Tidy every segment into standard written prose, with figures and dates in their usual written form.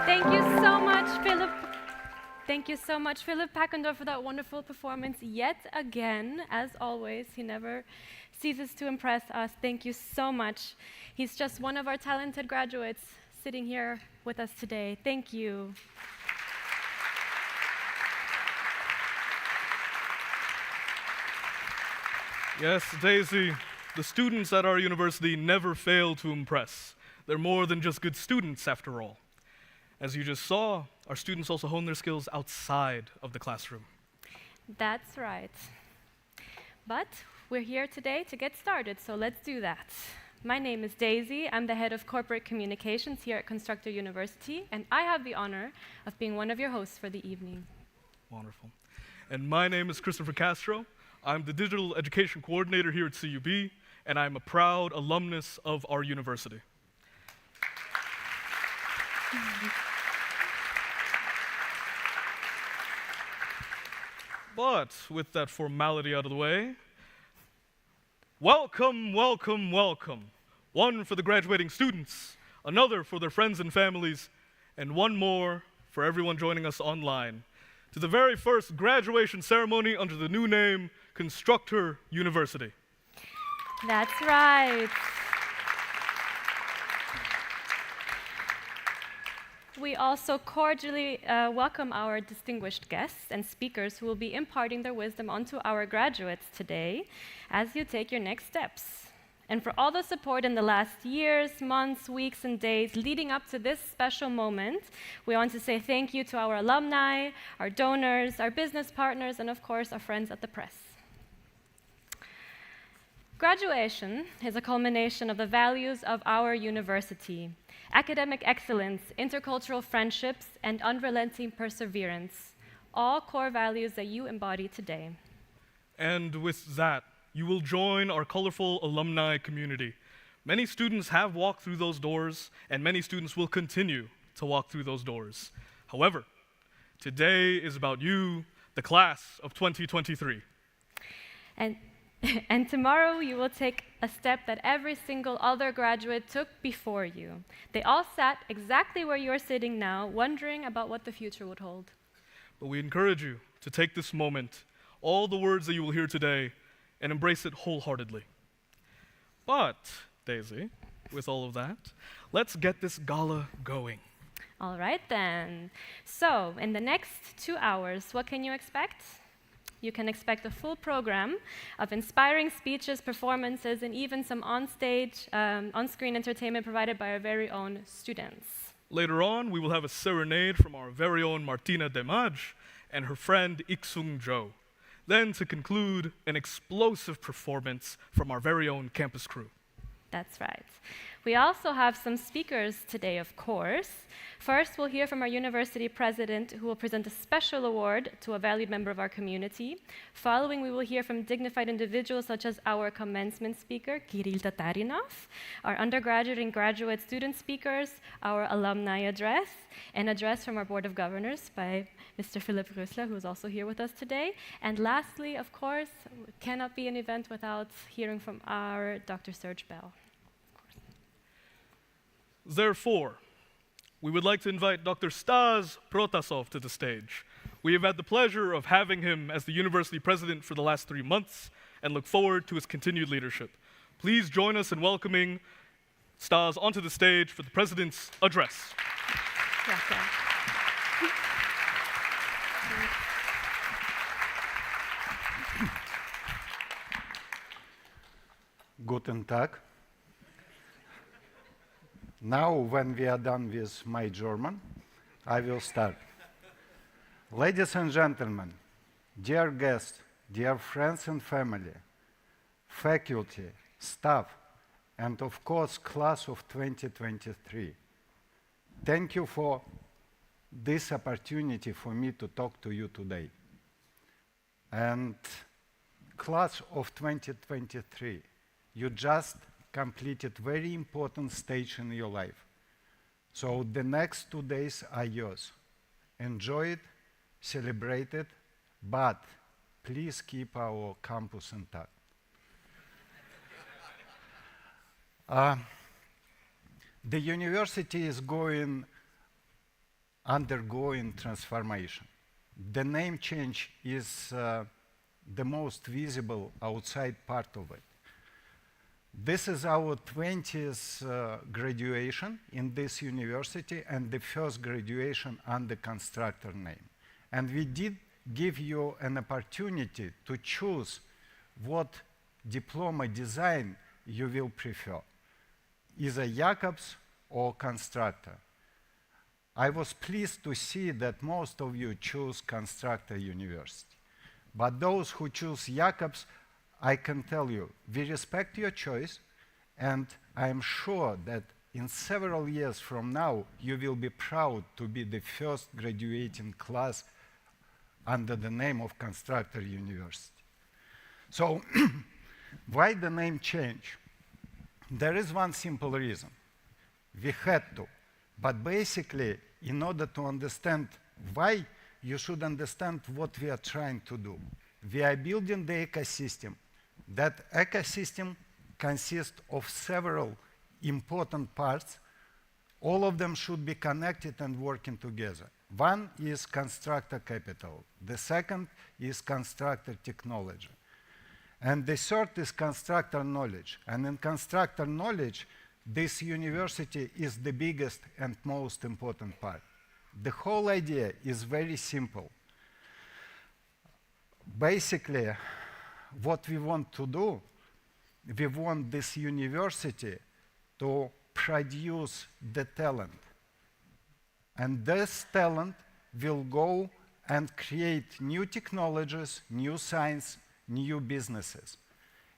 Thank you so much, Philip. Thank you so much, Philip Packendorf, for that wonderful performance yet again. As always, he never ceases to impress us. Thank you so much. He's just one of our talented graduates sitting here with us today. Thank you. Yes, Daisy, the students at our university never fail to impress. They're more than just good students, after all. As you just saw, our students also hone their skills outside of the classroom. That's right. But we're here today to get started, so let's do that. My name is Daisy. I'm the head of corporate communications here at Constructor University, and I have the honor of being one of your hosts for the evening. Wonderful. And my name is Christopher Castro. I'm the digital education coordinator here at CUB, and I'm a proud alumnus of our university. But with that formality out of the way, welcome, welcome, welcome. One for the graduating students, another for their friends and families, and one more for everyone joining us online to the very first graduation ceremony under the new name Constructor University. That's right. We also cordially welcome our distinguished guests and speakers who will be imparting their wisdom onto our graduates today as you take your next steps. And for all the support in the last years, months, weeks, and days leading up to this special moment, we want to say thank you to our alumni, our donors, our business partners, and of course, our friends at the press. Graduation is a culmination of the values of our university: academic excellence, intercultural friendships, and unrelenting perseverance, all core values that you embody today. And with that, you will join our colorful alumni community. Many students have walked through those doors, and many students will continue to walk through those doors. However, today is about you, the class of 2023. And tomorrow you will take a step that every single other graduate took before you. They all sat exactly where you're sitting now, wondering about what the future would hold. But we encourage you to take this moment, all the words that you will hear today, and embrace it wholeheartedly. But, Daisy, with all of that, let's get this gala going. All right then. So, in the next 2 hours, what can you expect? You can expect a full program of inspiring speeches, performances, and even some on-screen entertainment provided by our very own students. Later on, we will have a serenade from our very own Martina Demaj and her friend Iksung Jo. Then, to conclude, an explosive performance from our very own campus crew. That's right. We also have some speakers today, of course. First, we'll hear from our university president, who will present a special award to a valued member of our community. Following, we will hear from dignified individuals such as our commencement speaker, Kirill Tatarinov, our undergraduate and graduate student speakers, our alumni address, an address from our Board of Governors by Mr. Philipp Rösler, who is also here with us today. And lastly, of course, it cannot be an event without hearing from our Dr. Serge Bell. Therefore, we would like to invite Dr. Stas Protasov to the stage. We have had the pleasure of having him as the university president for the last 3 months and look forward to his continued leadership. Please join us in welcoming Stas onto the stage for the president's address. Guten Tag. Now, when we are done with my German, I will start. Ladies and gentlemen, dear guests, dear friends and family, faculty, staff, and of course, class of 2023, thank you for this opportunity for me to talk to you today. And class of 2023, you just completed very important stage in your life. So the next 2 days are yours. Enjoy it, celebrate it, but please keep our campus intact. the university is undergoing transformation. The name change is the most visible outside part of it. This is our 20th graduation in this university and the first graduation under Constructor name. And we did give you an opportunity to choose what diploma design you will prefer, either Jacobs or Constructor. I was pleased to see that most of you choose Constructor University. But those who choose Jacobs, I can tell you, we respect your choice, and I am sure that in several years from now, you will be proud to be the first graduating class under the name of Constructor University. So, why the name change? There is one simple reason. We had to. But basically, in order to understand why, you should understand what we are trying to do. We are building the ecosystem. That ecosystem consists of several important parts. All of them should be connected and working together. One is constructor capital. The second is constructor technology. And the third is constructor knowledge. And in constructor knowledge, this university is the biggest and most important part. The whole idea is very simple. Basically, what we want to do, we want this university to produce the talent. And this talent will go and create new technologies, new science, new businesses.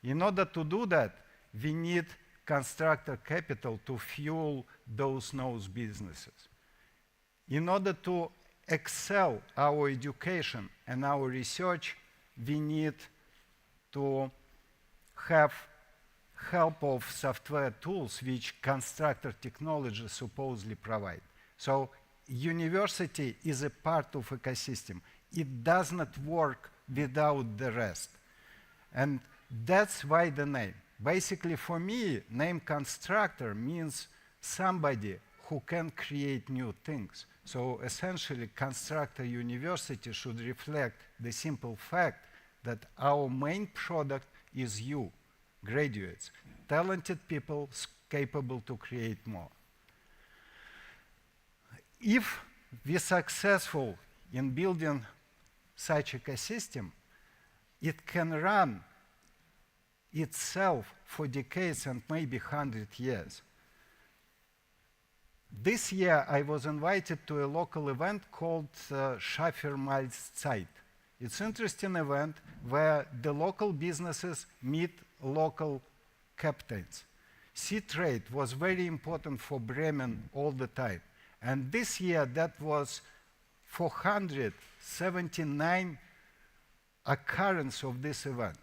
In order to do that, we need constructor capital to fuel those new businesses. In order to excel our education and our research, we need to have help of software tools which constructor technology supposedly provide. So university is a part of ecosystem. It does not work without the rest. And that's why the name. Basically, for me, name constructor means somebody who can create new things. So essentially, Constructor University should reflect the simple fact that our main product is you, graduates, talented people capable to create more. If we're successful in building such ecosystem, it can run itself for decades and maybe 100 years. This year, I was invited to a local event called Schaffermalzeit. It's an interesting event where the local businesses meet local captains. Sea trade was very important for Bremen all the time. And this year, that was 479 occurrence of this event.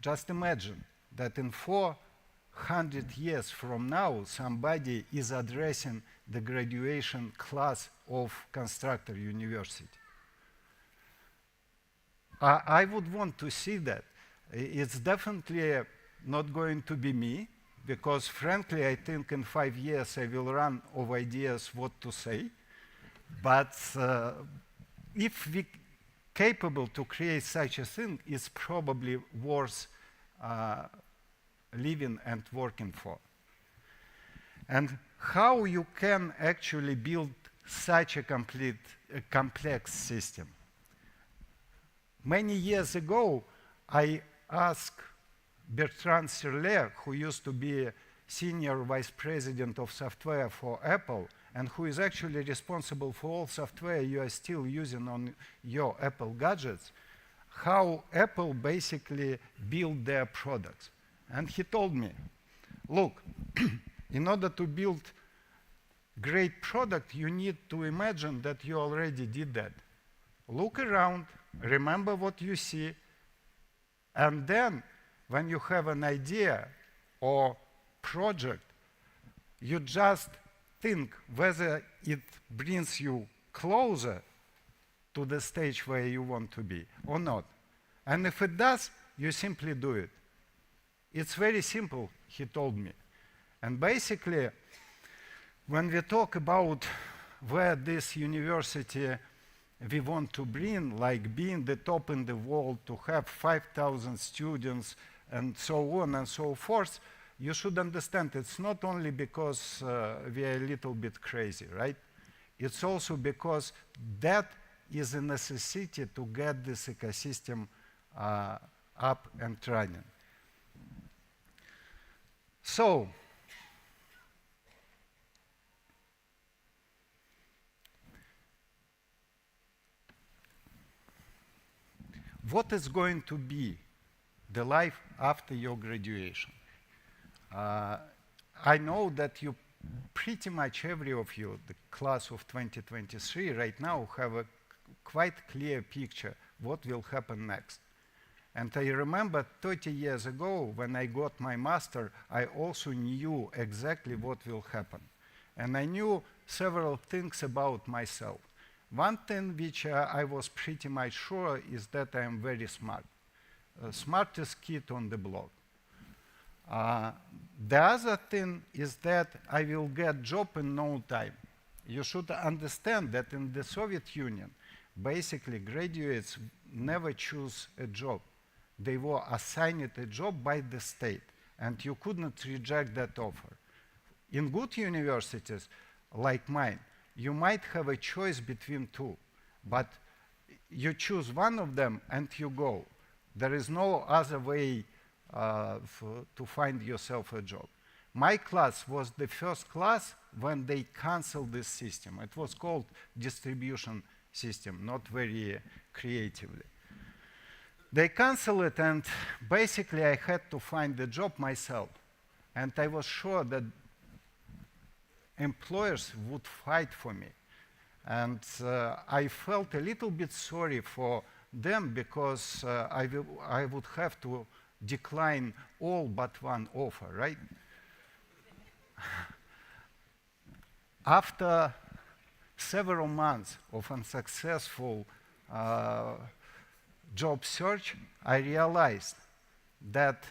Just imagine that in 400 years from now, somebody is addressing the graduation class of Constructor University. I would want to see that. It's definitely not going to be me, because frankly, I think in 5 years I will run out of ideas what to say. But if we're capable to create such a thing, it's probably worth living and working for. And how you can actually build such a complex system? Many years ago, I asked Bertrand Serlet, who used to be Senior Vice President of Software for Apple, and who is actually responsible for all software you are still using on your Apple gadgets, how Apple basically build their products. And he told me, look, in order to build great product, you need to imagine that you already did that. Look around, remember what you see, and then when you have an idea or project, you just think whether it brings you closer to the stage where you want to be or not. And if it does, you simply do it. It's very simple, he told me. And basically, When we talk about where this university we want to bring, like being the top in the world, to have 5,000 students, and so on and so forth, you should understand it's not only because we are a little bit crazy, right? It's also because that is a necessity to get this ecosystem up and running. So, what is going to be the life after your graduation? I know that you pretty much every of you, the class of 2023 right now, have a quite clear picture what will happen next. And I remember 30 years ago when I got my master, I also knew exactly what will happen. And I knew several things about myself. One thing which I was pretty much sure is that I am very smart. Smartest kid on the block. The other thing is that I will get job in no time. You should understand that in the Soviet Union, basically graduates never choose a job. They were assigned a job by the state, and you couldn't reject that offer. In good universities like mine, you might have a choice between two, but you choose one of them and you go. There is no other way to find yourself a job. My class was the first class when they canceled this system. It was called distribution system, not very creatively. They canceled it, and basically I had to find the job myself. And I was sure that employers would fight for me. And I felt a little bit sorry for them because I would have to decline all but one offer, right? After several months of unsuccessful job search, I realized that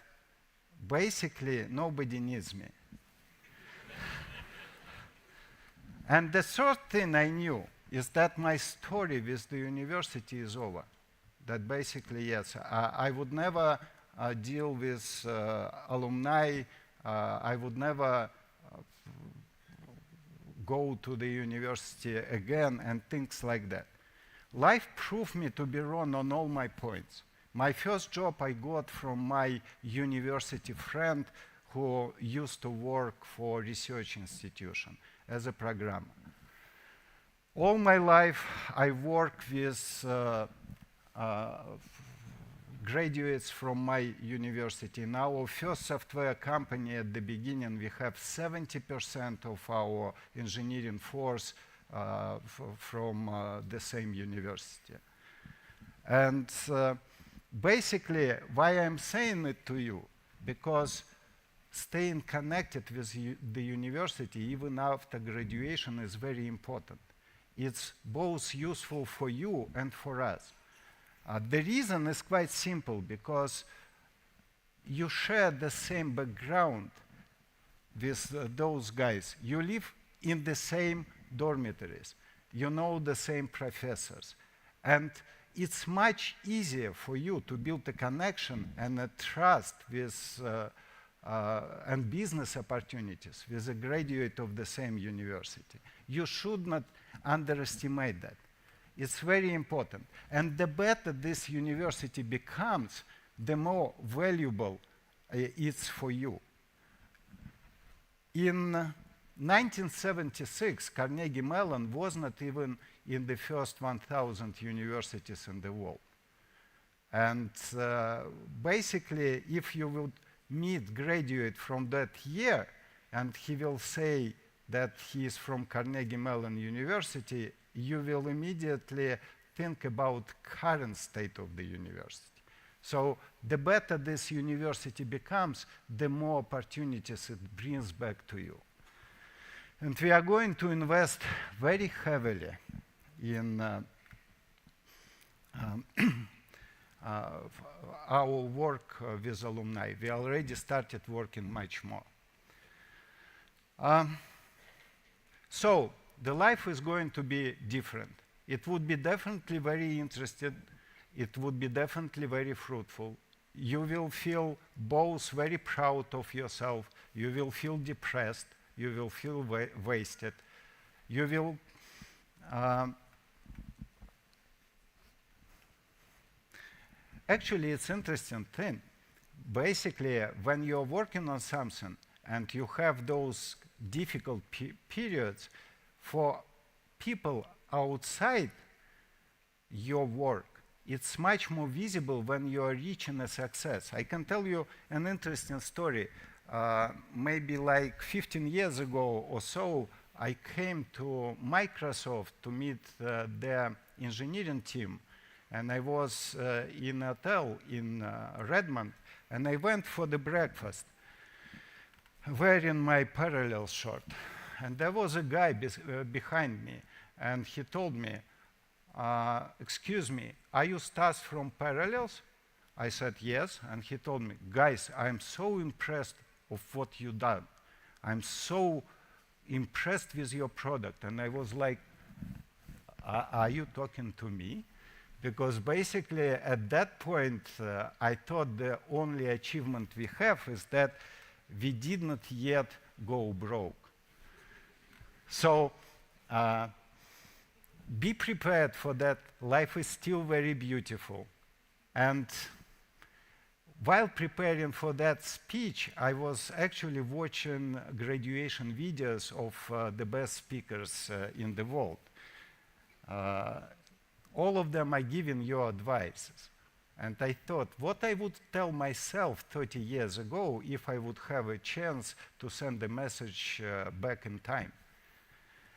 basically nobody needs me. And the third thing I knew is that my story with the university is over. That basically, yes, I would never deal with alumni. I would never go to the university again and things like that. Life proved me to be wrong on all my points. My first job I got from my university friend who used to work for research institution as a programmer. All my life I worked with graduates from my university. In our first software company at the beginning, we have 70% of our engineering force from the same university. And basically, why I'm saying it to you, because staying connected with the university even after graduation is very important. It's both useful for you and for us. The reason is quite simple, because you share the same background with those guys. You live in the same dormitories. You know the same professors. And it's much easier for you to build a connection and a trust with and business opportunities with a graduate of the same university. You should not underestimate that. It's very important. And the better this university becomes, the more valuable it's for you. In 1976, Carnegie Mellon was not even in the first 1,000 universities in the world. And basically, if you would meet graduate from that year, and he will say that he is from Carnegie Mellon University, you will immediately think about current state of the university. So the better this university becomes, the more opportunities it brings back to you. And we are going to invest very heavily in our work with alumni. We already started working much more. So the life is going to be different. It would be definitely very interesting. It would be definitely very fruitful. You will feel both very proud of yourself. You will feel depressed. You will feel wasted. You will actually, it's interesting thing. Basically, when you're working on something and you have those difficult periods, for people outside your work, it's much more visible when you are reaching a success. I can tell you an interesting story. Maybe like 15 years ago or so, I came to Microsoft to meet their engineering team, and I was in a hotel in Redmond, and I went for the breakfast wearing my parallel shirt. And there was a guy behind me, and he told me, excuse me, are you Stas from Parallels? I said, yes. And he told me, guys, I'm so impressed of what you've done. I'm so impressed with your product. And I was like, are you talking to me? Because basically at that point, I thought the only achievement we have is that we did not yet go broke. So be prepared for that. Life is still very beautiful. And while preparing for that speech, I was actually watching graduation videos of the best speakers in the world. All of them are giving you advices. And I thought, what I would tell myself 30 years ago if I would have a chance to send a message back in time.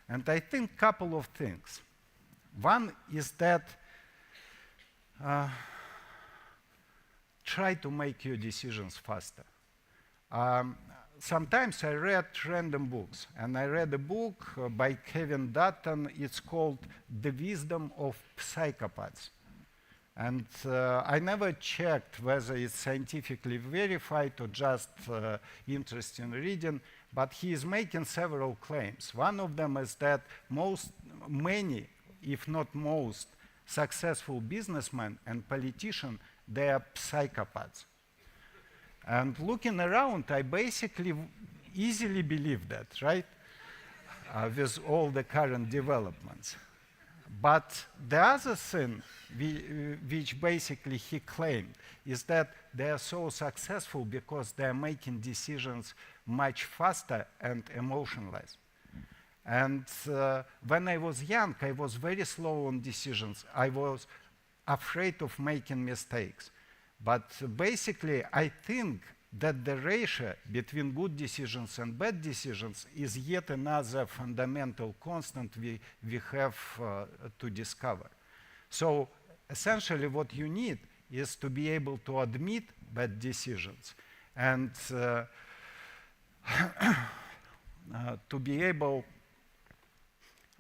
And I think a couple of things. One is that try to make your decisions faster. Sometimes I read random books, and I read a book by Kevin Dutton. It's called The Wisdom of Psychopaths. And I never checked whether it's scientifically verified or just interesting reading, but he is making several claims. One of them is that many, if not most, successful businessmen and politicians, they are psychopaths. And looking around, I basically easily believe that, right? With all the current developments. But the other thing which basically he claimed is that they are so successful because they are making decisions much faster and emotionless. And when I was young, I was very slow on decisions. I was afraid of making mistakes. But basically, I think that the ratio between good decisions and bad decisions is yet another fundamental constant we have to discover. So essentially what you need is to be able to admit bad decisions and to be able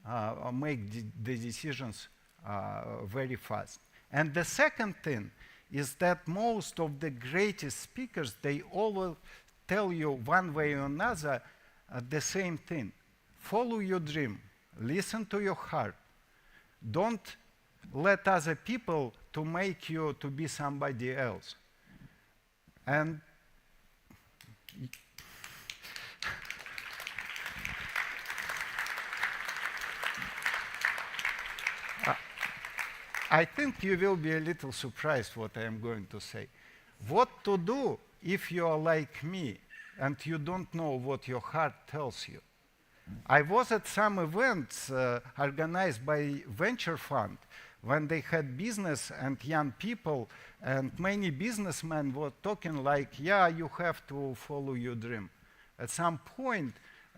to make the decisions very fast. And the second thing is that most of the greatest speakers, they always tell you one way or another the same thing. Follow your dream. Listen to your heart. Don't let other people to make you to be somebody else. And I think you will be a little surprised what I am going to say. What to do if you are like me and you don't know what your heart tells you? I was at some events organized by venture fund when they had business and young people, and many businessmen were talking like, yeah, you have to follow your dream. At some point,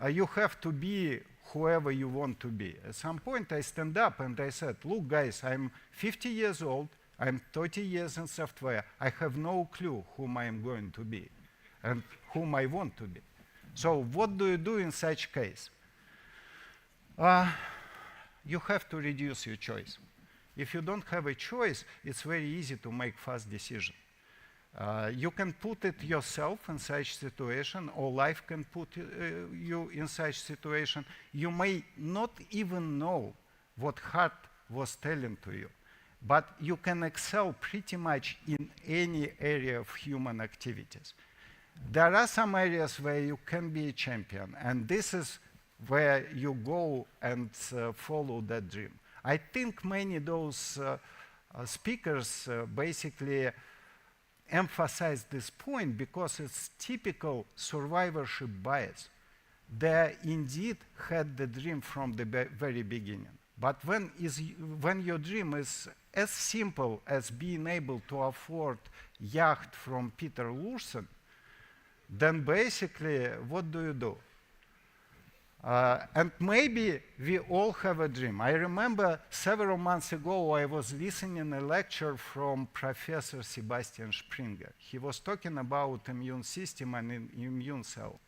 you have to be whoever you want to be. At some point, I stand up and I said, look, guys, I'm 50 years old. I'm 30 years in software. I have no clue whom I am going to be and whom I want to be. So what do you do in such case? You have to reduce your choice. If you don't have a choice, it's very easy to make fast decisions. You can put it yourself in such situation, or life can put you in such situation. You may not even know what heart was telling to you, but you can excel pretty much in any area of human activities. There are some areas where you can be a champion, and this is where you go and follow that dream. I think many of those speakers basically emphasize this point because it's typical survivorship bias. They indeed had the dream from the very beginning. But when your dream is as simple as being able to afford yacht from Peter Lursen, then basically, what do? And maybe we all have a dream. I remember several months ago, I was listening a lecture from Professor Sebastian Springer. He was talking about immune system and immune cell.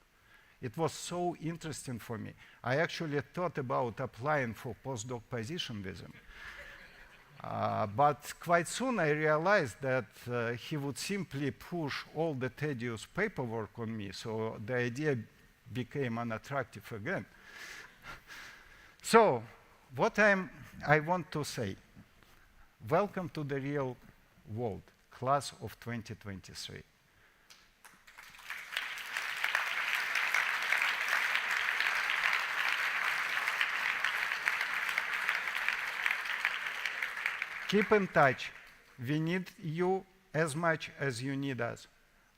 It was so interesting for me. I actually thought about applying for postdoc position with him. But quite soon I realized that he would simply push all the tedious paperwork on me, so the idea became unattractive again. So, what I want to say, welcome to the real world, class of 2023. Keep in touch. We need you as much as you need us.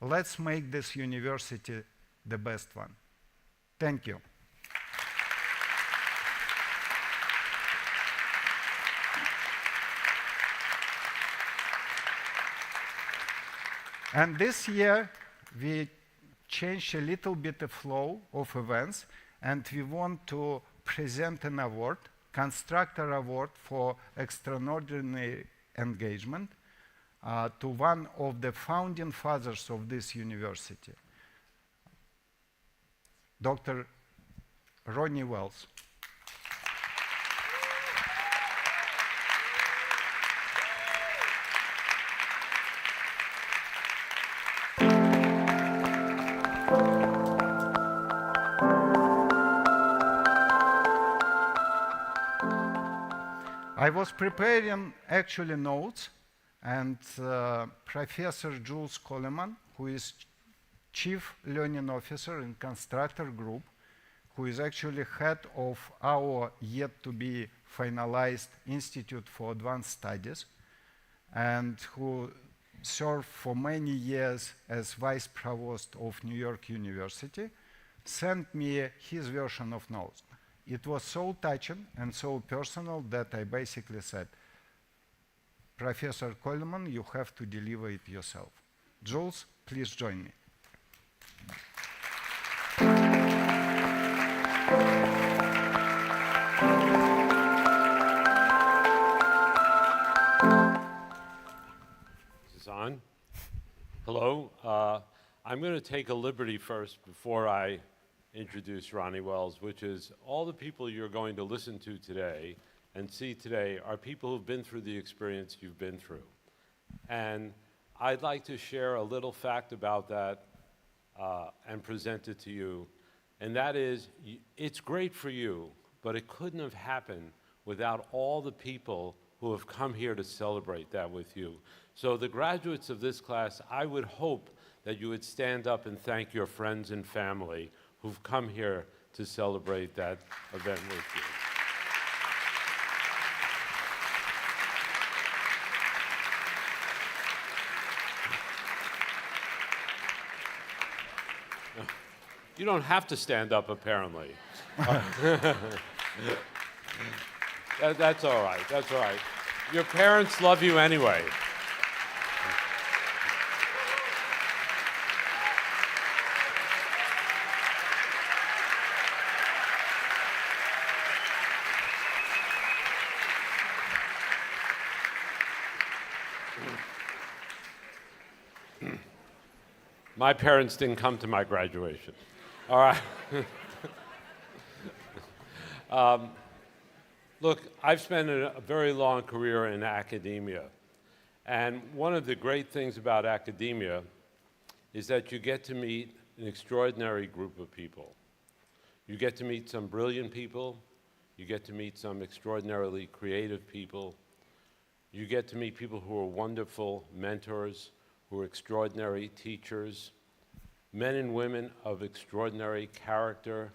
Let's make this university the best one. Thank you. And this year, we changed a little bit the flow of events, and we want to present an award, Constructor Award for Extraordinary Engagement, to one of the founding fathers of this university, Dr. Ronnie Wells. I was preparing actually notes, and Professor Jules Coleman, who is Chief Learning Officer in Constructor Group, who is actually head of our yet-to-be finalized Institute for Advanced Studies, and who served for many years as Vice Provost of New York University, sent me his version of notes. It was so touching and so personal that I basically said, Professor Coleman, you have to deliver it yourself. Jules, please join me. Is this on? Hello. I'm going to take a liberty first before I introduce Ronnie Wells, which is all the people you're going to listen to today and see today are people who've been through the experience you've been through. And I'd like to share a little fact about that and present it to you. And that is, it's great for you, but it couldn't have happened without all the people who have come here to celebrate that with you. So the graduates of this class, I would hope that you would stand up and thank your friends and family who've come here to celebrate that event with you. You don't have to stand up, apparently. That's all right, that's all right. Your parents love you anyway. My parents didn't come to my graduation. All right. Look, I've spent a very long career in academia, And one of the great things about academia is that you get to meet an extraordinary group of people. You get to meet some brilliant people. You get to meet some extraordinarily creative people. You get to meet people who are wonderful mentors, who are extraordinary teachers, men and women of extraordinary character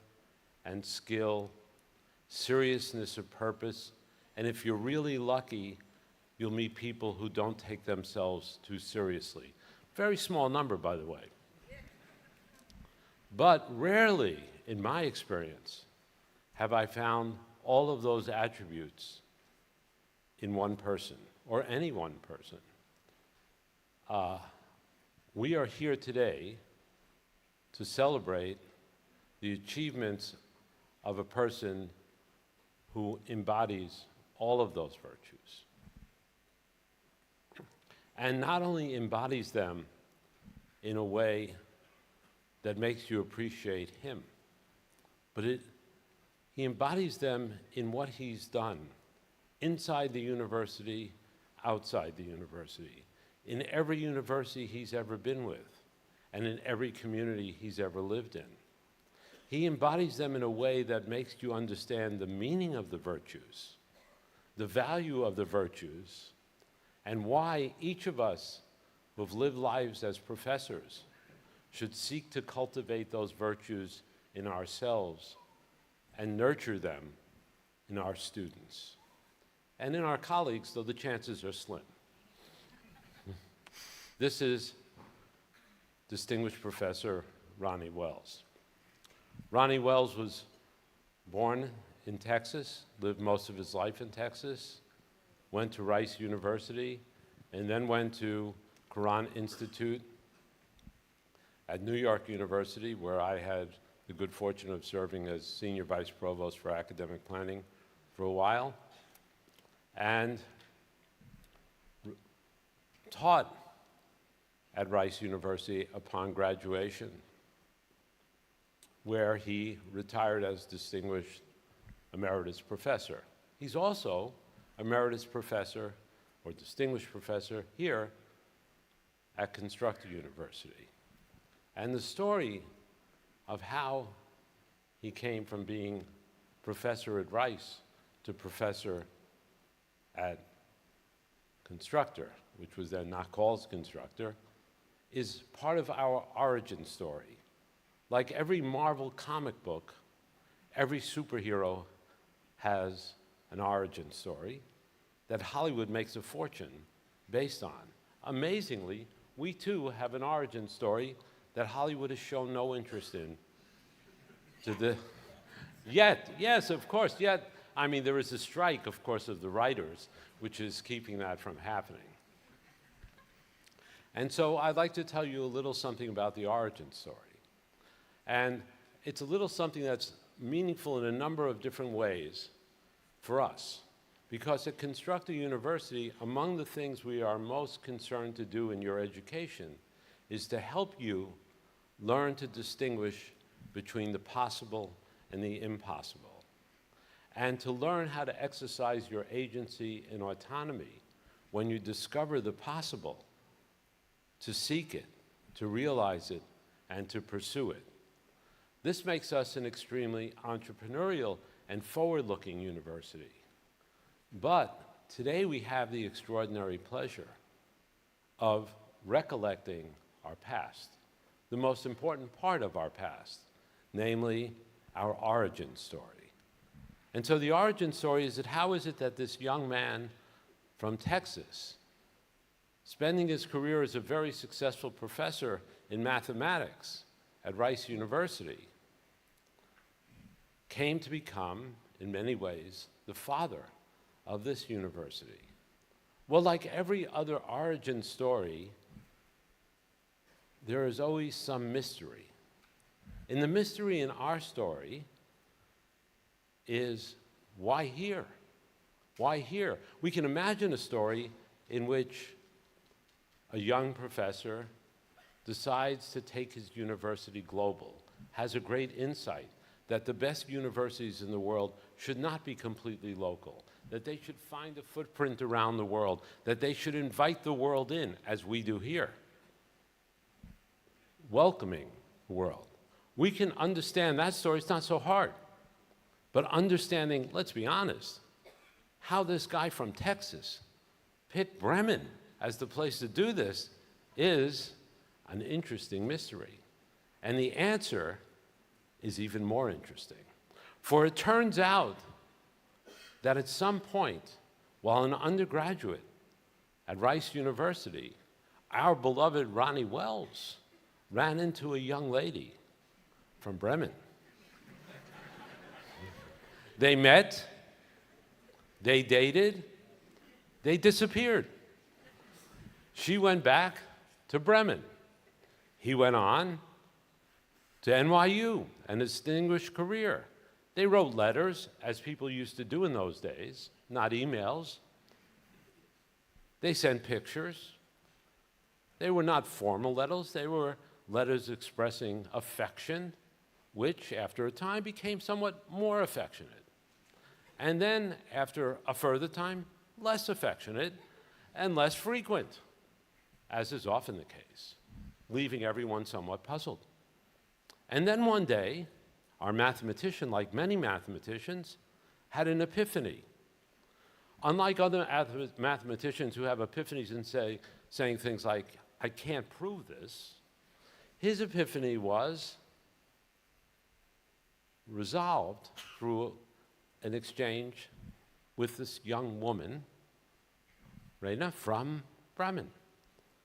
and skill, seriousness of purpose, and if you're really lucky, you'll meet people who don't take themselves too seriously. Very small number, by the way. But rarely, in my experience, have I found all of those attributes in one person, or any one person. We are here today to celebrate the achievements of a person who embodies all of those virtues. And not only embodies them in a way that makes you appreciate him, but he embodies them in what he's done inside the university, outside the university, in every university he's ever been with, and in every community he's ever lived in. He embodies them in a way that makes you understand the meaning of the virtues, the value of the virtues, and why each of us who have lived lives as professors should seek to cultivate those virtues in ourselves and nurture them in our students. And in our colleagues, though the chances are slim. This is distinguished Professor Ronnie Wells. Ronnie Wells was born in Texas, lived most of his life in Texas, went to Rice University, and then went to Quran Institute at New York University, where I had the good fortune of serving as Senior Vice Provost for Academic Planning for a while, and taught at Rice University upon graduation, where he retired as Distinguished Emeritus Professor. He's also Emeritus Professor or Distinguished Professor here at Constructor University. And the story of how he came from being professor at Rice to professor at Constructor, which was then not called Constructor, is part of our origin story. Like every Marvel comic book, every superhero has an origin story that Hollywood makes a fortune based on. Amazingly, we too have an origin story that Hollywood has shown no interest in. Yes, of course, yet, I mean, there is a strike, of course, of the writers, which is keeping that from happening. And so I'd like to tell you a little something about the origin story. And it's a little something that's meaningful in a number of different ways for us. Because at Constructor University, among the things we are most concerned to do in your education is to help you learn to distinguish between the possible and the impossible, and to learn how to exercise your agency and autonomy when you discover the possible, to seek it, to realize it, and to pursue it. This makes us an extremely entrepreneurial and forward-looking university. But today we have the extraordinary pleasure of recollecting our past, the most important part of our past, namely our origin story. And so the origin story is that how is it that this young man from Texas, spending his career as a very successful professor in mathematics at Rice University, came to become, in many ways, the father of this university? Well, like every other origin story, there is always some mystery. And the mystery in our story is, why here? Why here? We can imagine a story in which a young professor decides to take his university global, has a great insight, that the best universities in the world should not be completely local, that they should find a footprint around the world, that they should invite the world in, as we do here. Welcoming the world. We can understand that story, it's not so hard. But understanding, let's be honest, how this guy from Texas picked Bremen as the place to do this is an interesting mystery. And the answer is even more interesting. For it turns out that at some point, while an undergraduate at Rice University, our beloved Ronnie Wells ran into a young lady from Bremen. They met, they dated, they disappeared. She went back to Bremen. He went on to NYU, a distinguished career. They wrote letters, as people used to do in those days, not emails. They sent pictures. They were not formal letters, they were letters expressing affection, which after a time became somewhat more affectionate. And then, after a further time, less affectionate and less frequent, as is often the case, leaving everyone somewhat puzzled. And then one day, our mathematician, like many mathematicians, had an epiphany. Unlike other mathematicians who have epiphanies and saying things like, I can't prove this, his epiphany was resolved through an exchange with this young woman, Rena, from Bremen.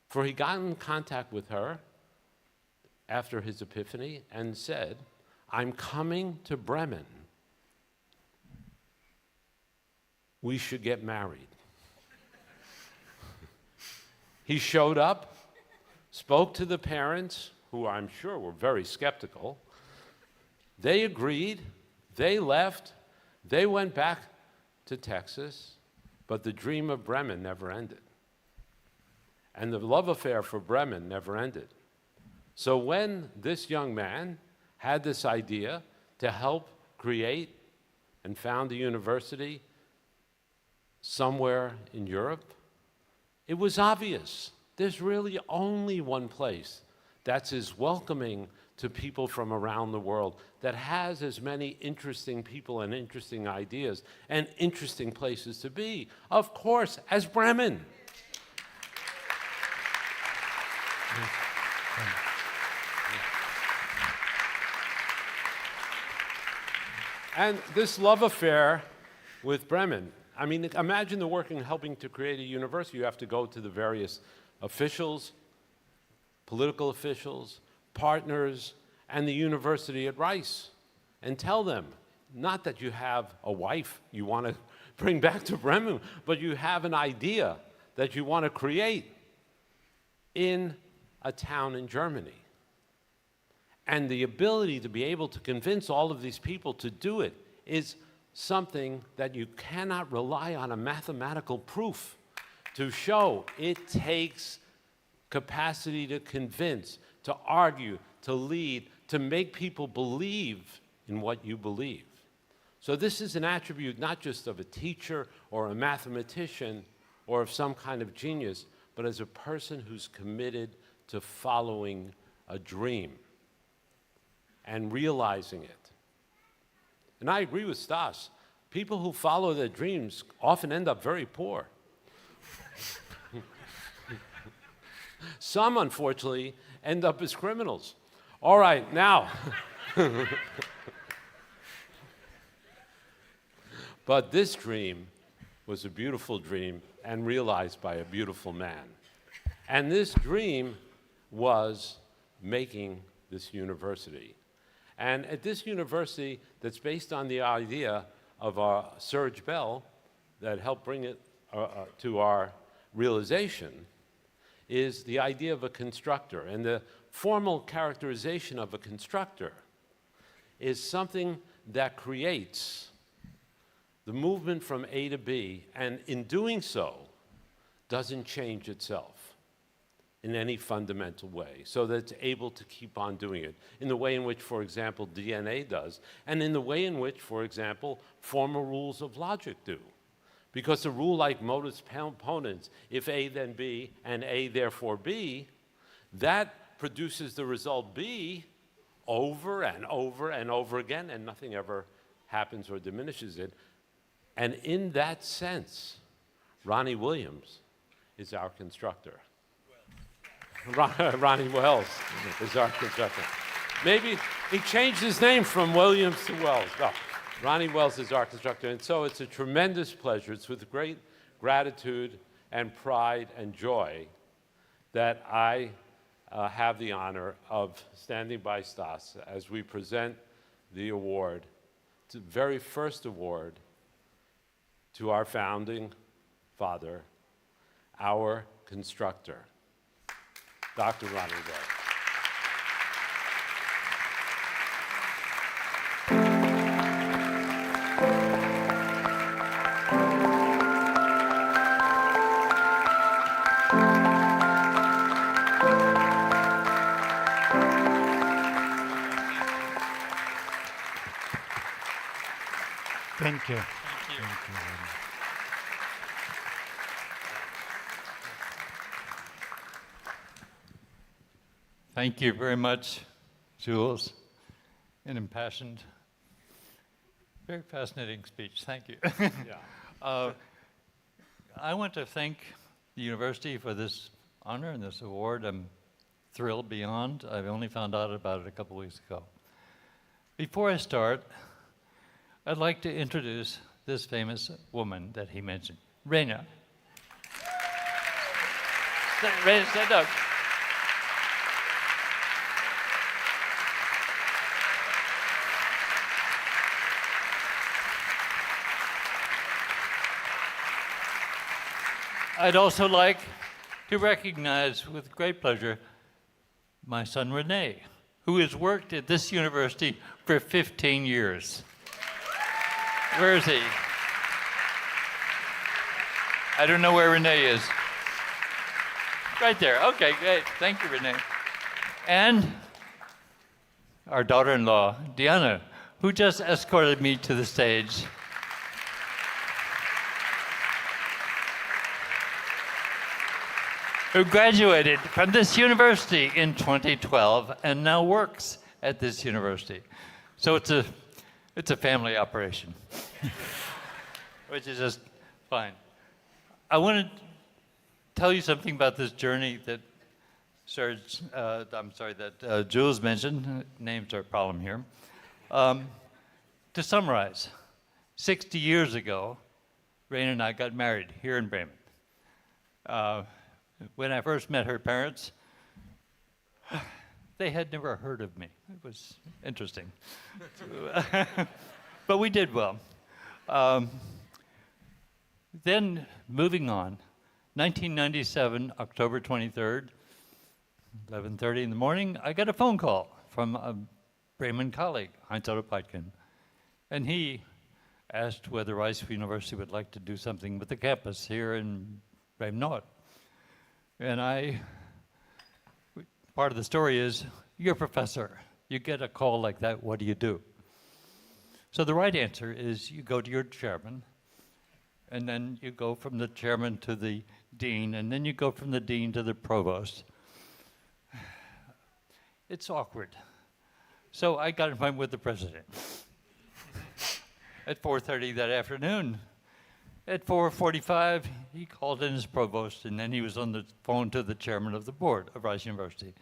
For he got in contact with her after his epiphany and said, I'm coming to Bremen. We should get married. He showed up, spoke to the parents, who I'm sure were very skeptical. They agreed, they left, they went back to Texas, but the dream of Bremen never ended. And the love affair for Bremen never ended. So when this young man had this idea to help create and found a university somewhere in Europe, it was obvious. There's really only one place that's as welcoming to people from around the world, that has as many interesting people and interesting ideas and interesting places to be, of course, as Bremen. And this love affair with Bremen, I mean, imagine the work in helping to create a university. You have to go to the various officials, political officials, partners, and the university at Rice, and tell them, not that you have a wife you want to bring back to Bremen, but you have an idea that you want to create in a town in Germany. And the ability to be able to convince all of these people to do it is something that you cannot rely on a mathematical proof to show. It takes capacity to convince, to argue, to lead, to make people believe in what you believe. So this is an attribute not just of a teacher or a mathematician or of some kind of genius, but as a person who's committed to following a dream and realizing it. And I agree with Stas. People who follow their dreams often end up very poor. Some, unfortunately, end up as criminals. All right, now. But this dream was a beautiful dream and realized by a beautiful man. And this dream was making this university. And at this university that's based on the idea of Serge Bell that helped bring it to our realization is the idea of a constructor. And the formal characterization of a constructor is something that creates the movement from A to B, and in doing so, doesn't change itself. in any fundamental way, so that it's able to keep on doing it in the way in which, for example, DNA does, and in the way in which, for example, formal rules of logic do. Because a rule like modus ponens, if A then B and A therefore B, that produces the result B over and over and over again, and nothing ever happens or diminishes it. And in that sense, Ronnie Williams is our constructor. Ronnie Wells is our constructor. Maybe he changed his name from Williams to Wells. No, Ronnie Wells is our constructor. And so it's a tremendous pleasure. It's with great gratitude and pride and joy that I have the honor of standing by Stas as we present the award, the very first award to our founding father, our constructor, Dr. Ronnie Wells. Thank you. Thank you. Thank you very much. Thank you very much, Jules. An impassioned, very fascinating speech. Thank you. Yeah. I want to thank the university for this honor and this award. I'm thrilled beyond. I've only found out about it a couple weeks ago. Before I start, I'd like to introduce this famous woman that he mentioned, Reina. Reina, stand up. I'd also like to recognize with great pleasure my son Rene, who has worked at this university for 15 years. Where is he? I don't know where Rene is. Right there. Okay, great. Thank you, Rene. And our daughter-in-law, Diana, who just escorted me to the stage. Who graduated from this university in 2012 and now works at this university. So it's a family operation, which is just fine. I want to tell you something about this journey that Jules mentioned. Names are a problem here. To summarize, 60 years ago, Rain and I got married here in Bremen. When I first met her parents, they had never heard of me. It was interesting. But we did well. Then, moving on, 1997, October 23rd, 11:30 in the morning, I got a phone call from a Bremen colleague, Heinz-Otto Peitgen. And he asked whether Rice University would like to do something with the campus here in Bremen North. And part of the story is, you're a professor. You get a call like that, what do you do? So the right answer is you go to your chairman, and then you go from the chairman to the dean, and then you go from the dean to the provost. It's awkward. So I got in front with the president at 4:30 that afternoon. At 4:45, he called in his provost, and then he was on the phone to the chairman of the board of Rice University.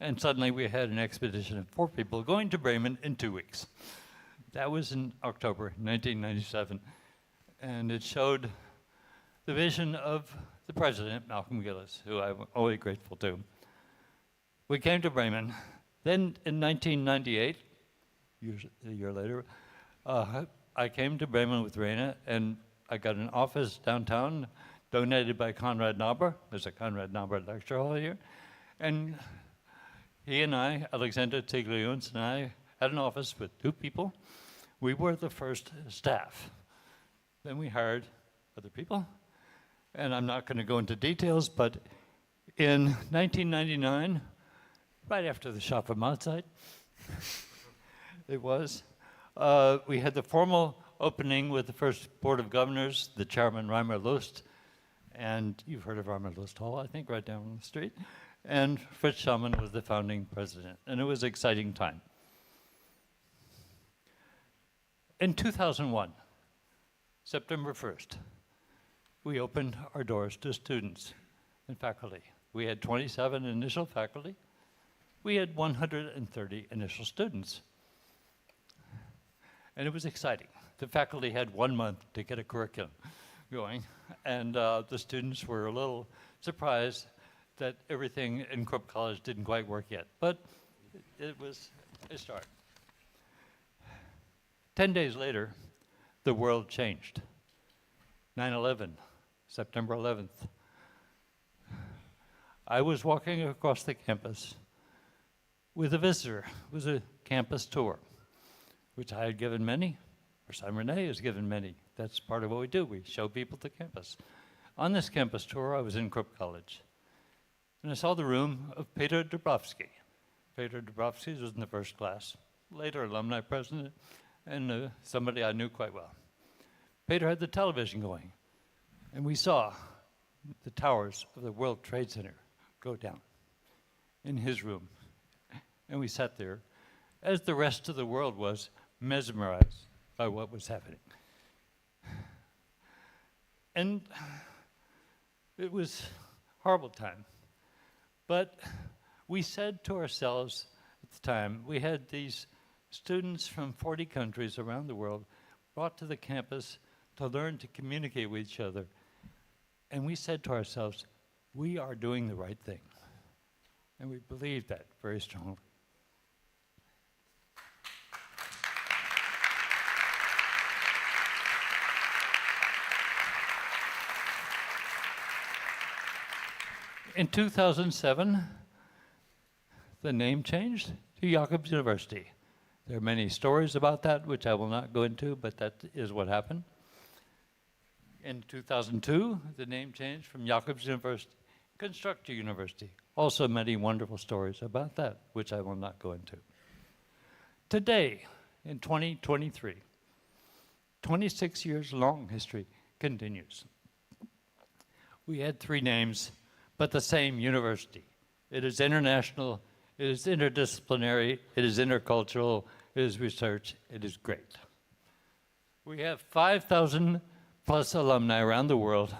And suddenly we had an expedition of 4 people going to Bremen in 2 weeks. That was in October 1997. And it showed the vision of the president, Malcolm Gillis, who I'm always grateful to. We came to Bremen. Then in 1998, a year later, I came to Bremen with Raina, and I got an office downtown donated by Konrad Nauber. There's a Konrad Nauber lecture hall here. And he and I, Alexander Tigliuns and I, had an office with 2 people. We were the first staff. Then we hired other people. And I'm not going to go into details, but In 1999, right after the Shop of Mozart, it was, we had the formal opening with the first Board of Governors, the chairman, Reimer Lust, and you've heard of Reimer Lust Hall, I think, right down the street. And Fritz Schaumann was the founding president, and it was an exciting time. In 2001, September 1st, we opened our doors to students and faculty. We had 27 initial faculty. We had 130 initial students. And it was exciting. The faculty had 1 month to get a curriculum going, and the students were a little surprised that everything in Krupp College didn't quite work yet, but it was a start. 10 days later, the world changed. 9/11, September 11th. I was walking across the campus with a visitor. It was a campus tour, which I had given many, or Simon Renee has given many. That's part of what we do. We show people the campus. On this campus tour, I was in Krupp College, and I saw the room of Peter Dubrovsky. Peter Dubrovsky was in the first class, later alumni president, and somebody I knew quite well. Peter had the television going, and we saw the towers of the World Trade Center go down in his room. And we sat there, as the rest of the world was, mesmerized by what was happening. And it was a horrible time. But we said to ourselves at the time, we had these students from 40 countries around the world brought to the campus to learn to communicate with each other. And we said to ourselves, we are doing the right thing. And we believed that very strongly. In 2007, the name changed to Jacobs University. There are many stories about that, which I will not go into, but that is what happened. In 2002, the name changed from Jacobs University, Constructor University. Also many wonderful stories about that, which I will not go into. Today, in 2023, 26 years long history continues. We had 3 names, but the same university. It is international, it is interdisciplinary, it is intercultural, it is research, it is great. We have 5,000 plus alumni around the world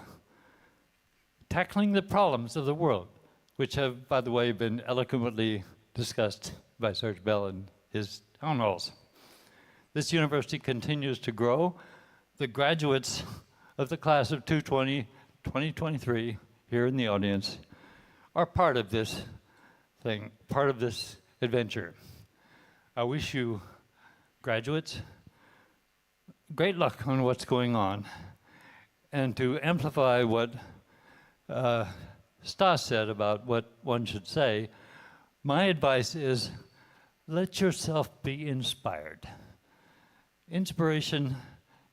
tackling the problems of the world, which have, by the way, been eloquently discussed by Serge Bell in his town halls. This university continues to grow. The graduates of the class of 2023 here in the audience are part of this thing, part of this adventure. I wish you graduates great luck on what's going on. And to amplify what Stas said about what one should say, my advice is let yourself be inspired. Inspiration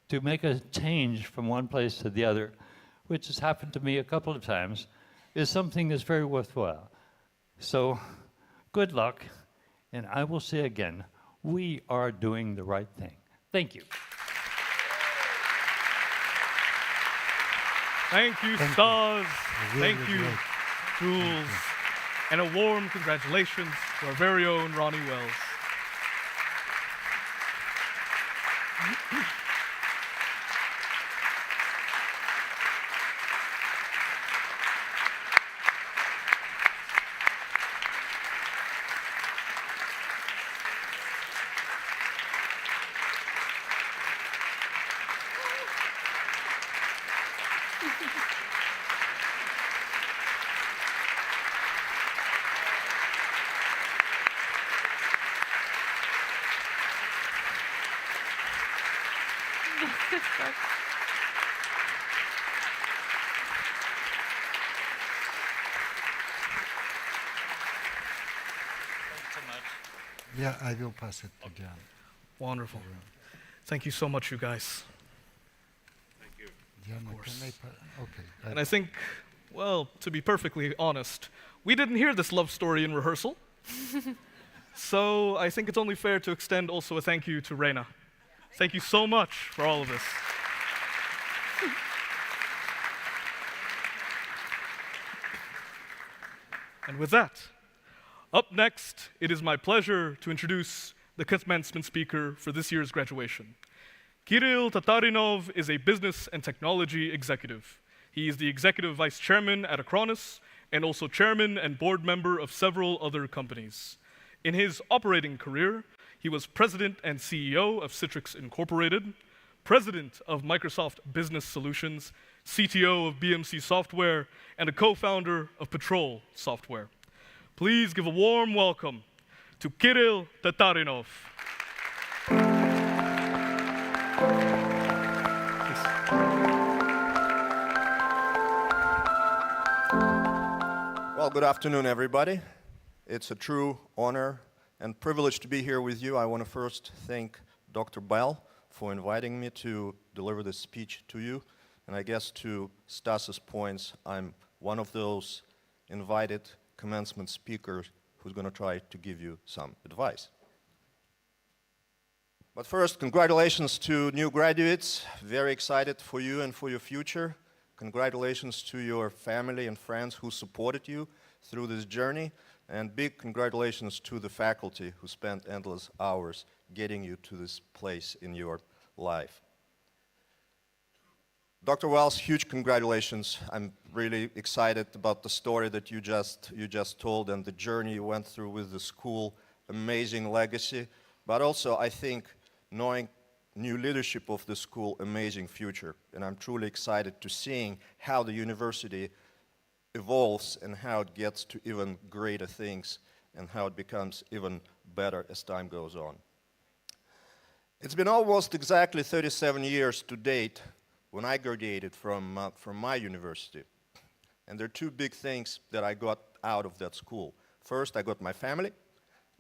to make a change from one place to the other, which has happened to me a couple of times, is something that's very worthwhile. So good luck, and I will say again, we are doing the right thing. Thank you. Thank you, Stas. Thank you, Jules. And a warm congratulations to our very own Ronnie Wells. Yeah, I will pass it to Jan. Wonderful. Thank you so much, you guys. Thank you. Jan, course. okay. And I think Well, to be perfectly honest, we didn't hear this love story in rehearsal. So I think it's only fair to extend also a thank you to Reina. Thank you so much for all of this. And with that, up next, it is my pleasure to introduce the commencement speaker for this year's graduation. Kirill Tatarinov is a business and technology executive. He is the executive vice chairman at Acronis and also chairman and board member of several other companies. In his operating career, he was president and CEO of Citrix Incorporated, president of Microsoft Business Solutions, CTO of BMC Software, and a co-founder of Patrol Software. Please give a warm welcome to Kirill Tatarinov. Well, good afternoon, everybody. It's a true honor and privilege to be here with you. I want to first thank Dr. Bell for inviting me to deliver this speech to you. And I guess to Stas's points, I'm one of those invited commencement speakers who's going to try to give you some advice. But first, congratulations to new graduates. Very excited for you and for your future. Congratulations to your family and friends who supported you through this journey. And big congratulations to the faculty who spent endless hours getting you to this place in your life. Dr. Wells, huge congratulations. I'm really excited about the story that you just told and the journey you went through with the school. Amazing legacy. But also, I think, knowing new leadership of the school, amazing future. And I'm truly excited to seeing how the university evolves and how it gets to even greater things and how it becomes even better as time goes on. It's been almost exactly 37 years to date when I graduated from my university. And there are two big things that I got out of that school. First, I got my family.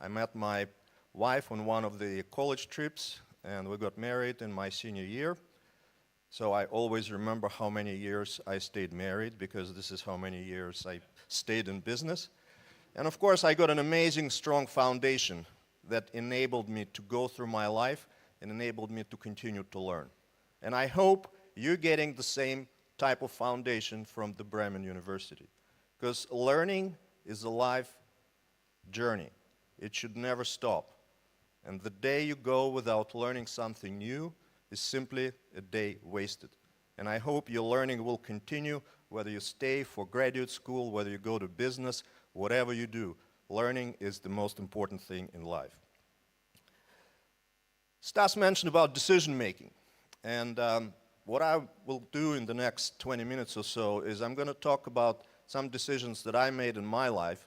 I met my wife on one of the college trips, and we got married in my senior year. So I always remember how many years I stayed married, because this is how many years I stayed in business. And of course, I got an amazing, strong foundation that enabled me to go through my life and enabled me to continue to learn. And I hope you're getting the same type of foundation from the Bremen University, because learning is a life journey. It should never stop. And the day you go without learning something new is simply a day wasted. And I hope your learning will continue, whether you stay for graduate school, whether you go to business, whatever you do. Learning is the most important thing in life. Stas mentioned about decision making. And what I will do in the next 20 minutes or so is I'm going to talk about some decisions that I made in my life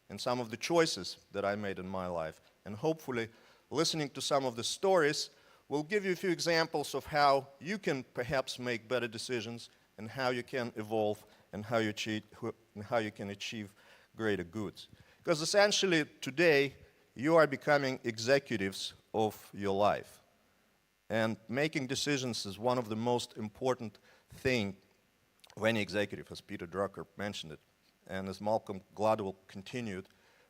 and some of the choices that I made in my life. And hopefully, listening to some of the stories will give you a few examples of how you can perhaps make better decisions and how you can evolve and how you can achieve greater goods. Because essentially today, you are becoming executives of your life. And making decisions is one of the most important things of any executive, as Peter Drucker mentioned it. And as Malcolm Gladwell continued,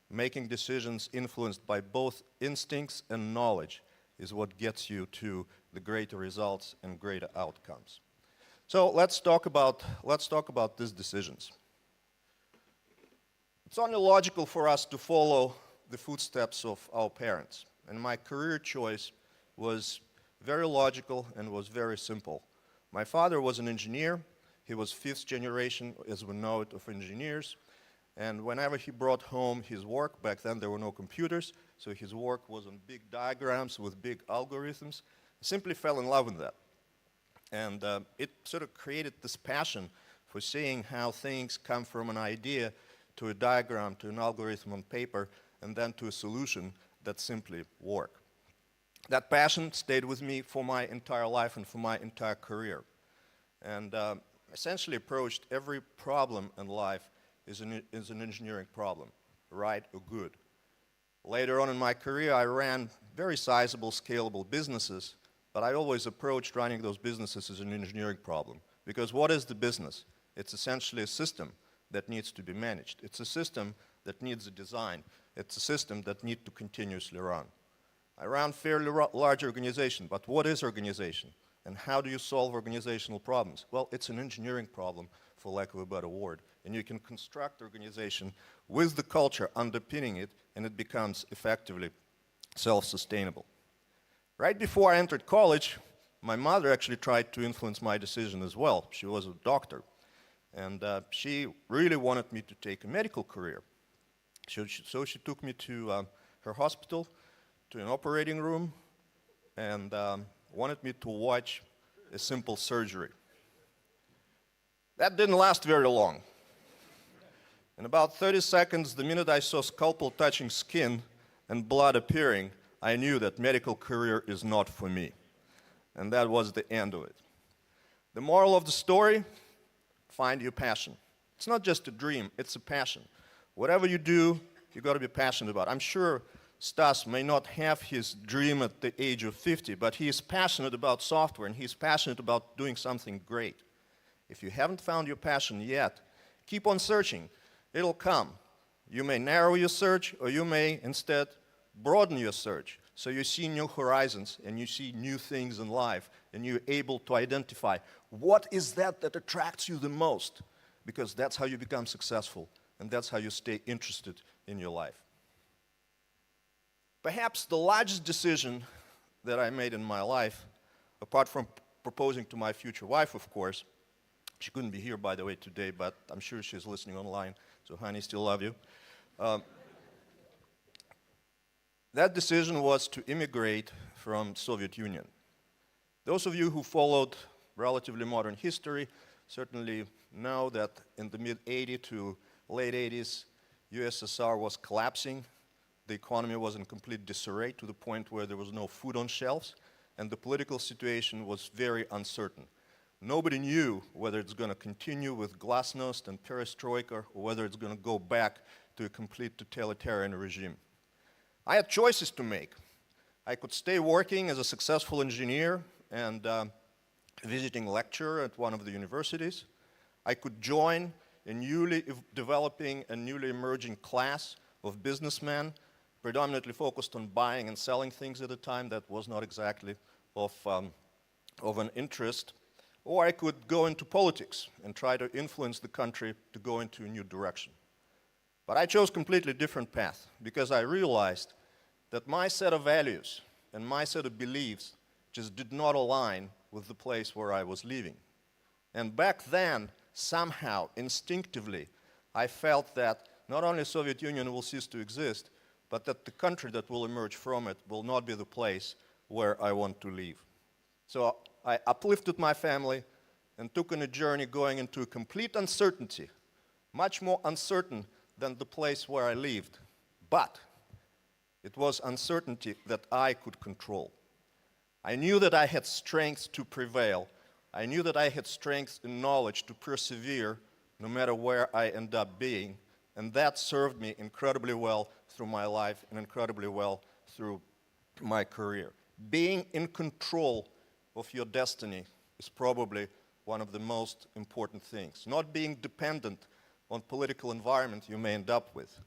making decisions influenced by both instincts and knowledge is what gets you to the greater results and greater outcomes. So let's talk about these decisions. It's only logical for us to follow the footsteps of our parents. And my career choice was very logical and was very simple. My father was an engineer. He was fifth generation, as we know it, of engineers. And whenever he brought home his work, back then there were no computers, so his work was on big diagrams with big algorithms. I simply fell in love with that. And it sort of created this passion for seeing how things come from an idea to a diagram, to an algorithm on paper, and then to a solution that simply works. That passion stayed with me for my entire life and for my entire career. And essentially approached every problem in life is an engineering problem, right or good. Later on in my career, I ran very sizable, scalable businesses, but I always approached running those businesses as an engineering problem. Because what is the business? It's essentially a system that needs to be managed. It's a system that needs a design. It's a system that needs to continuously run. I ran fairly large organization, but what is organization? And how do you solve organizational problems? Well, it's an engineering problem, for lack of a better word. And you can construct organization with the culture underpinning it, and it becomes effectively self-sustainable. Right before I entered college, my mother actually tried to influence my decision as well. She was a doctor, and she really wanted me to take a medical career. So she took me to her hospital, to an operating room, and wanted me to watch a simple surgery. That didn't last very long. In about 30 seconds, the minute I saw scalpel touching skin and blood appearing, I knew that medical career is not for me. And that was the end of it. The moral of the story, find your passion. It's not just a dream, it's a passion. Whatever you do, you got to be passionate about. I'm sure Stas may not have his dream at the age of 50, but he is passionate about software and he's passionate about doing something great. If you haven't found your passion yet, keep on searching. It'll come. You may narrow your search, or you may instead broaden your search, so you see new horizons and you see new things in life, and you're able to identify what is that attracts you the most, because that's how you become successful, and that's how you stay interested in your life. Perhaps the largest decision that I made in my life, apart from proposing to my future wife, of course, she couldn't be here, by the way, today, but I'm sure she's listening online, so honey, still love you. That decision was to immigrate from Soviet Union. Those of you who followed relatively modern history certainly know that in the mid-80s to late 80s, USSR was collapsing. The economy was in complete disarray to the point where there was no food on shelves, and the political situation was very uncertain. Nobody knew whether it's going to continue with glasnost and perestroika, or whether it's going to go back to a complete totalitarian regime. I had choices to make. I could stay working as a successful engineer and visiting lecturer at one of the universities. I could join a newly developing and newly emerging class of businessmen, predominantly focused on buying and selling things at a time that was not exactly of an interest. Or I could go into politics and try to influence the country to go into a new direction. But I chose a completely different path, because I realized that my set of values and my set of beliefs just did not align with the place where I was living. And back then, somehow, instinctively, I felt that not only the Soviet Union will cease to exist, but that the country that will emerge from it will not be the place where I want to live. So I uplifted my family and took on a journey going into a complete uncertainty, much more uncertain than the place where I lived. But it was uncertainty that I could control. I knew that I had strength to prevail. I knew that I had strength and knowledge to persevere no matter where I end up being. And that served me incredibly well through my life and incredibly well through my career. Being in control of your destiny is probably one of the most important things. Not being dependent on political environment you may end up with,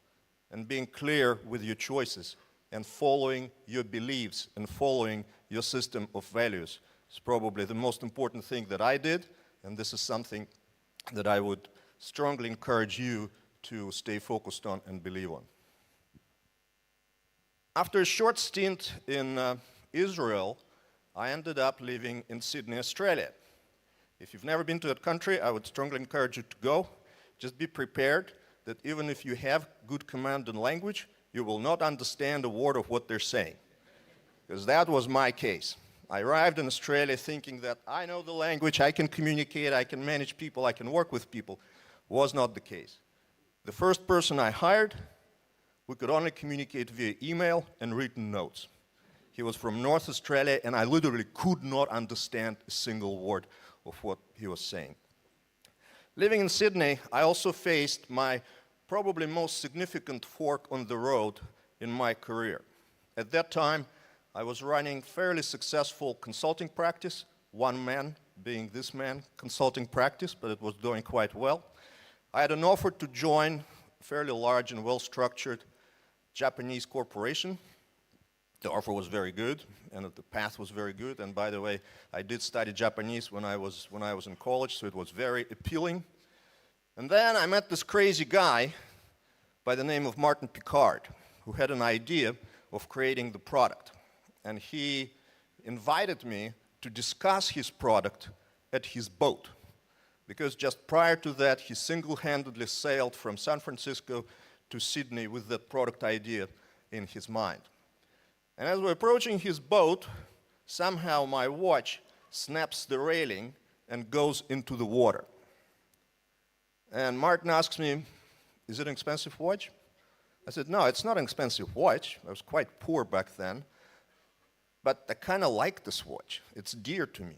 and being clear with your choices and following your beliefs and following your system of values is probably the most important thing that I did, and this is something that I would strongly encourage you to stay focused on and believe on. After a short stint in Israel, I ended up living in Sydney, Australia. If you've never been to that country, I would strongly encourage you to go. Just be prepared that even if you have good command in language, you will not understand a word of what they're saying. Because that was my case. I arrived in Australia thinking that I know the language, I can communicate, I can manage people, I can work with people. Was not the case. The first person I hired, we could only communicate via email and written notes. He was from North Australia, and I literally could not understand a single word of what he was saying. Living in Sydney, I also faced my probably most significant fork on the road in my career. At that time, I was running fairly successful consulting practice, one man, being this man, consulting practice, but it was doing quite well. I had an offer to join a fairly large and well-structured Japanese corporation. The offer was very good, and the path was very good. And by the way, I did study Japanese when I was in college, so it was very appealing. And then I met this crazy guy by the name of Martin Picard, who had an idea of creating the product. And he invited me to discuss his product at his boat, because just prior to that, he single-handedly sailed from San Francisco to Sydney with that product idea in his mind. And as we're approaching his boat, somehow my watch snaps the railing and goes into the water. And Martin asks me, "Is it an expensive watch?" I said, "No, it's not an expensive watch. I was quite poor back then. But I kind of like this watch. It's dear to me."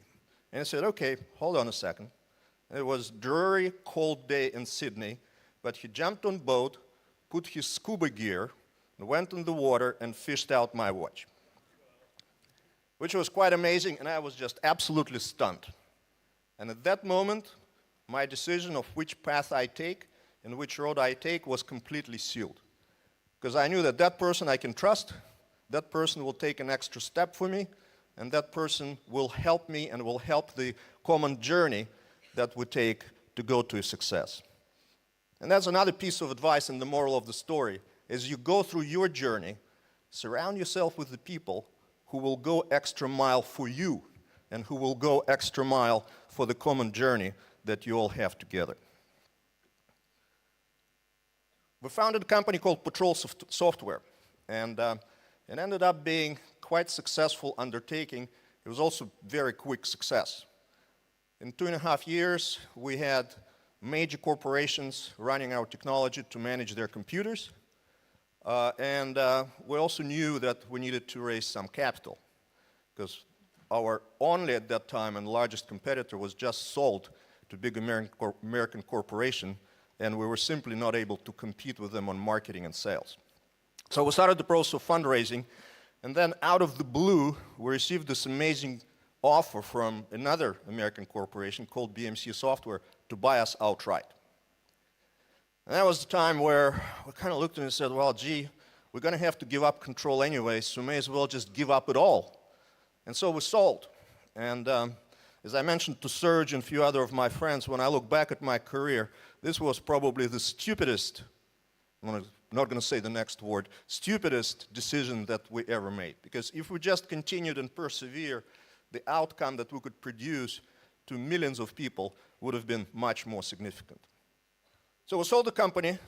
And he said, "Okay, hold on a second." It was a dreary, cold day in Sydney, but he jumped on boat, put his scuba gear, went in the water and fished out my watch, which was quite amazing, and I was just absolutely stunned. And at that moment, my decision of which path I take and which road I take was completely sealed, because I knew that that person I can trust, that person will take an extra step for me, and that person will help me and will help the common journey that we take to go to success. And that's another piece of advice and the moral of the story. As you go through your journey, surround yourself with the people who will go extra mile for you and who will go extra mile for the common journey that you all have together. We founded a company called Patrol Software, and it ended up being quite successful undertaking. It was also very quick success. In 2.5 years, we had major corporations running our technology to manage their computers. And we also knew that we needed to raise some capital, because our only at that time and largest competitor was just sold to a big American corporation, and we were simply not able to compete with them on marketing and sales. So we started the process of fundraising, and then out of the blue, we received this amazing offer from another American corporation called BMC Software to buy us outright. And that was the time where we kind of looked at it and said, well, gee, we're going to have to give up control anyway, so may as well just give up it all. And so we sold. And as I mentioned to Serge and a few other of my friends, when I look back at my career, this was probably the stupidest, I'm not going to say the next word, stupidest decision that we ever made. Because if we just continued and persevere, the outcome that we could produce to millions of people would have been much more significant. So we sold the company.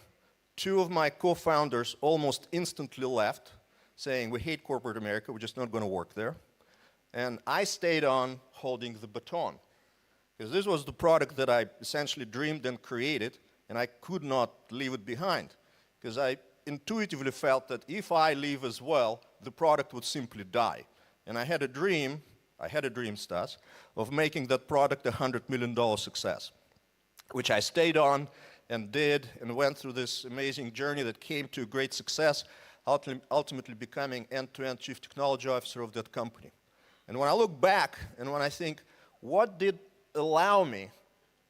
2 of my co-founders almost instantly left, saying, we hate corporate America, we're just not going to work there. And I stayed on holding the baton, because this was the product that I essentially dreamed and created, and I could not leave it behind, because I intuitively felt that if I leave as well, the product would simply die. And I had a dream, Stas, of making that product a $100 million success, which I stayed on and did, and went through this amazing journey that came to great success, ultimately becoming end-to-end chief technology officer of that company. And when I look back and when I think, what did allow me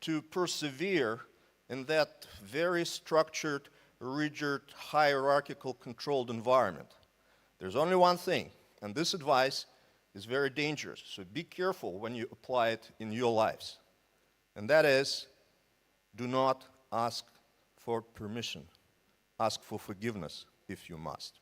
to persevere in that very structured, rigid, hierarchical, controlled environment? There's only one thing, and this advice is very dangerous, so be careful when you apply it in your lives. And that is, do not ask for permission. Ask for forgiveness if you must.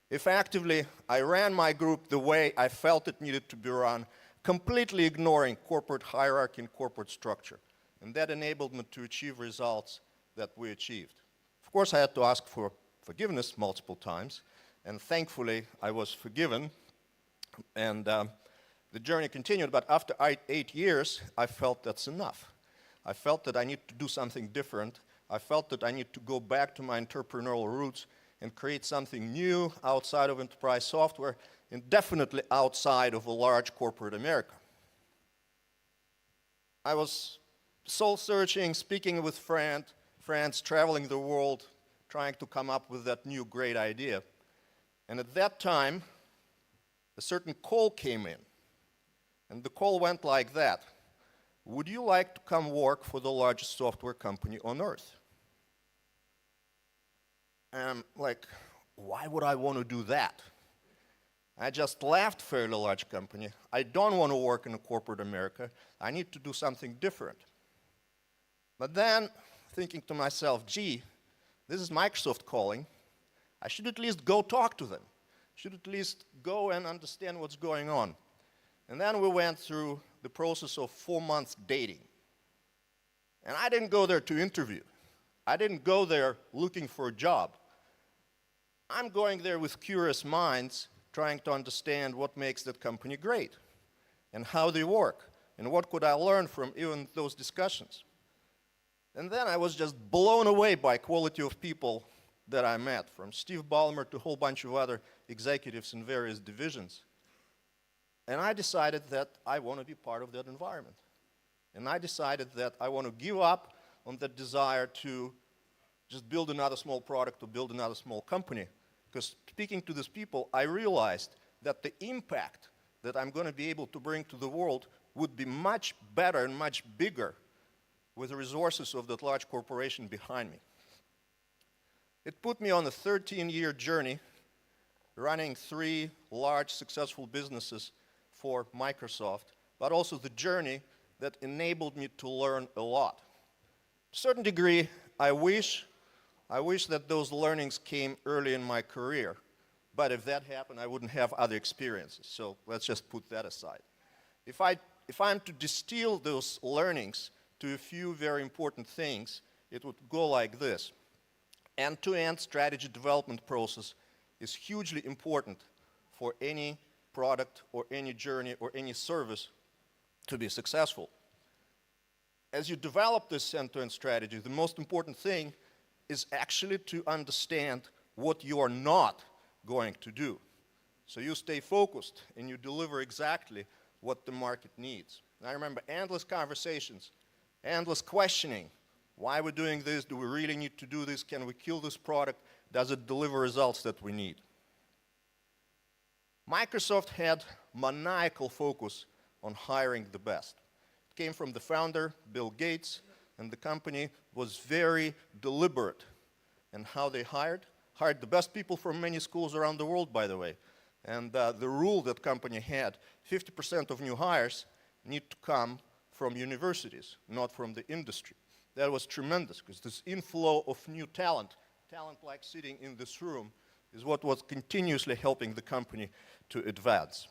Effectively, I ran my group the way I felt it needed to be run, completely ignoring corporate hierarchy and corporate structure. And that enabled me to achieve results that we achieved. Of course, I had to ask for forgiveness multiple times, and thankfully, I was forgiven, and the journey continued. But after 8 years, I felt that's enough. I felt that I need to do something different. I felt that I need to go back to my entrepreneurial roots and create something new outside of enterprise software, and definitely outside of a large corporate America. I was soul-searching, speaking with friends, traveling the world, trying to come up with that new great idea. And at that time, a certain call came in. And the call went like that. would you like to come work for the largest software company on earth? And I'm like, why would I want to do that? I just left a fairly large company. I don't want to work in a corporate America. I need to do something different. But then, thinking to myself, gee, this is Microsoft calling. I should at least go talk to them. Should at least go and understand what's going on. And then we went through the process of 4 months dating. And I didn't go there to interview. I didn't go there looking for a job. I'm going there with curious minds, trying to understand what makes that company great, and how they work, and what could I learn from even those discussions. And then I was just blown away by quality of people that I met, from Steve Ballmer to a whole bunch of other executives in various divisions. And I decided that I want to be part of that environment. And I decided that I want to give up on that desire to just build another small product or build another small company. Because speaking to these people, I realized that the impact that I'm going to be able to bring to the world would be much better and much bigger with the resources of that large corporation behind me. It put me on a 13-year journey running 3 large successful businesses for Microsoft, but also the journey that enabled me to learn a lot. To a certain degree, I wish that those learnings came early in my career, but if that happened, I wouldn't have other experiences, so let's just put that aside. If I'm to distill those learnings to a few very important things, it would go like this. End-to-end strategy development process is hugely important for any product or any journey or any service to be successful. As you develop this end-to-end strategy, the most important thing is actually to understand what you are not going to do. So you stay focused and you deliver exactly what the market needs. And I remember endless conversations, endless questioning. Why are we doing this? Do we really need to do this? Can we kill this product? Does it deliver results that we need? Microsoft had maniacal focus on hiring the best. It came from the founder, Bill Gates, and the company was very deliberate in how they hired the best people from many schools around the world, by the way. And the rule that company had, 50% of new hires need to come from universities, not from the industry. That was tremendous, because this inflow of new talent like sitting in this room, is what was continuously helping the company to advance.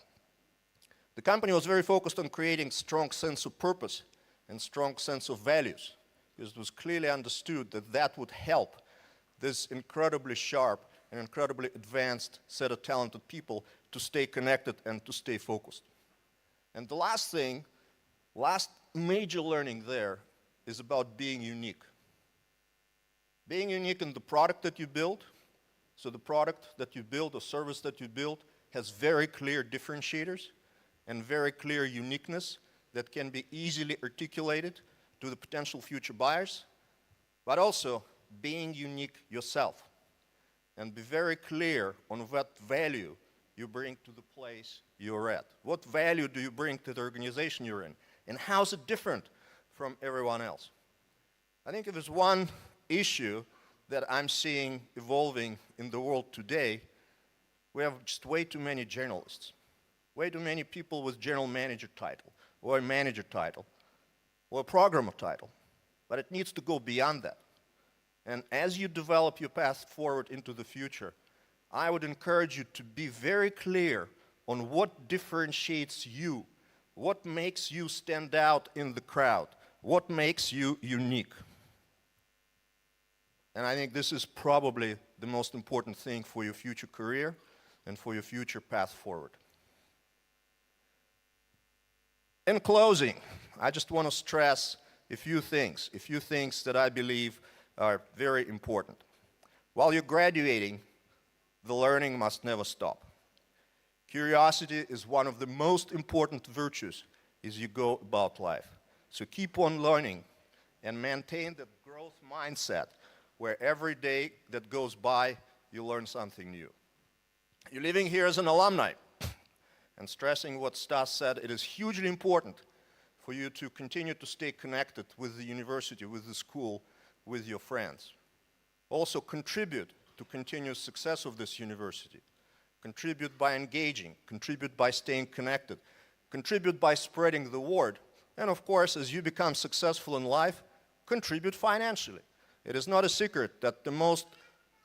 The company was very focused on creating strong sense of purpose and strong sense of values, because it was clearly understood that that would help this incredibly sharp and incredibly advanced set of talented people to stay connected and to stay focused. And the last thing, last major learning there is about being unique. Being unique in the product that you build. So the product that you build, or service that you build, has very clear differentiators and very clear uniqueness that can be easily articulated to the potential future buyers, but also being unique yourself, and be very clear on what value you bring to the place you're at. What value do you bring to the organization you're in, and how is it different from everyone else? I think if there's one issue that I'm seeing evolving in the world today, we have just way too many generalists, way too many people with general manager title, or a manager title, or a programmer title, but it needs to go beyond that. And as you develop your path forward into the future, I would encourage you to be very clear on what differentiates you, what makes you stand out in the crowd, what makes you unique. And I think this is probably the most important thing for your future career and for your future path forward. In closing, I just want to stress a few things that I believe are very important. While you're graduating, the learning must never stop. Curiosity is one of the most important virtues as you go about life. So keep on learning and maintain that growth mindset where every day that goes by, you learn something new. You're living here as an alumni, and stressing what Stas said, it is hugely important for for you to continue to stay connected with the university, with the school, with your friends. Also contribute to continuous success of this university. Contribute by engaging, contribute by staying connected, contribute by spreading the word, and of course, as you become successful in life, contribute financially. It is not a secret that the most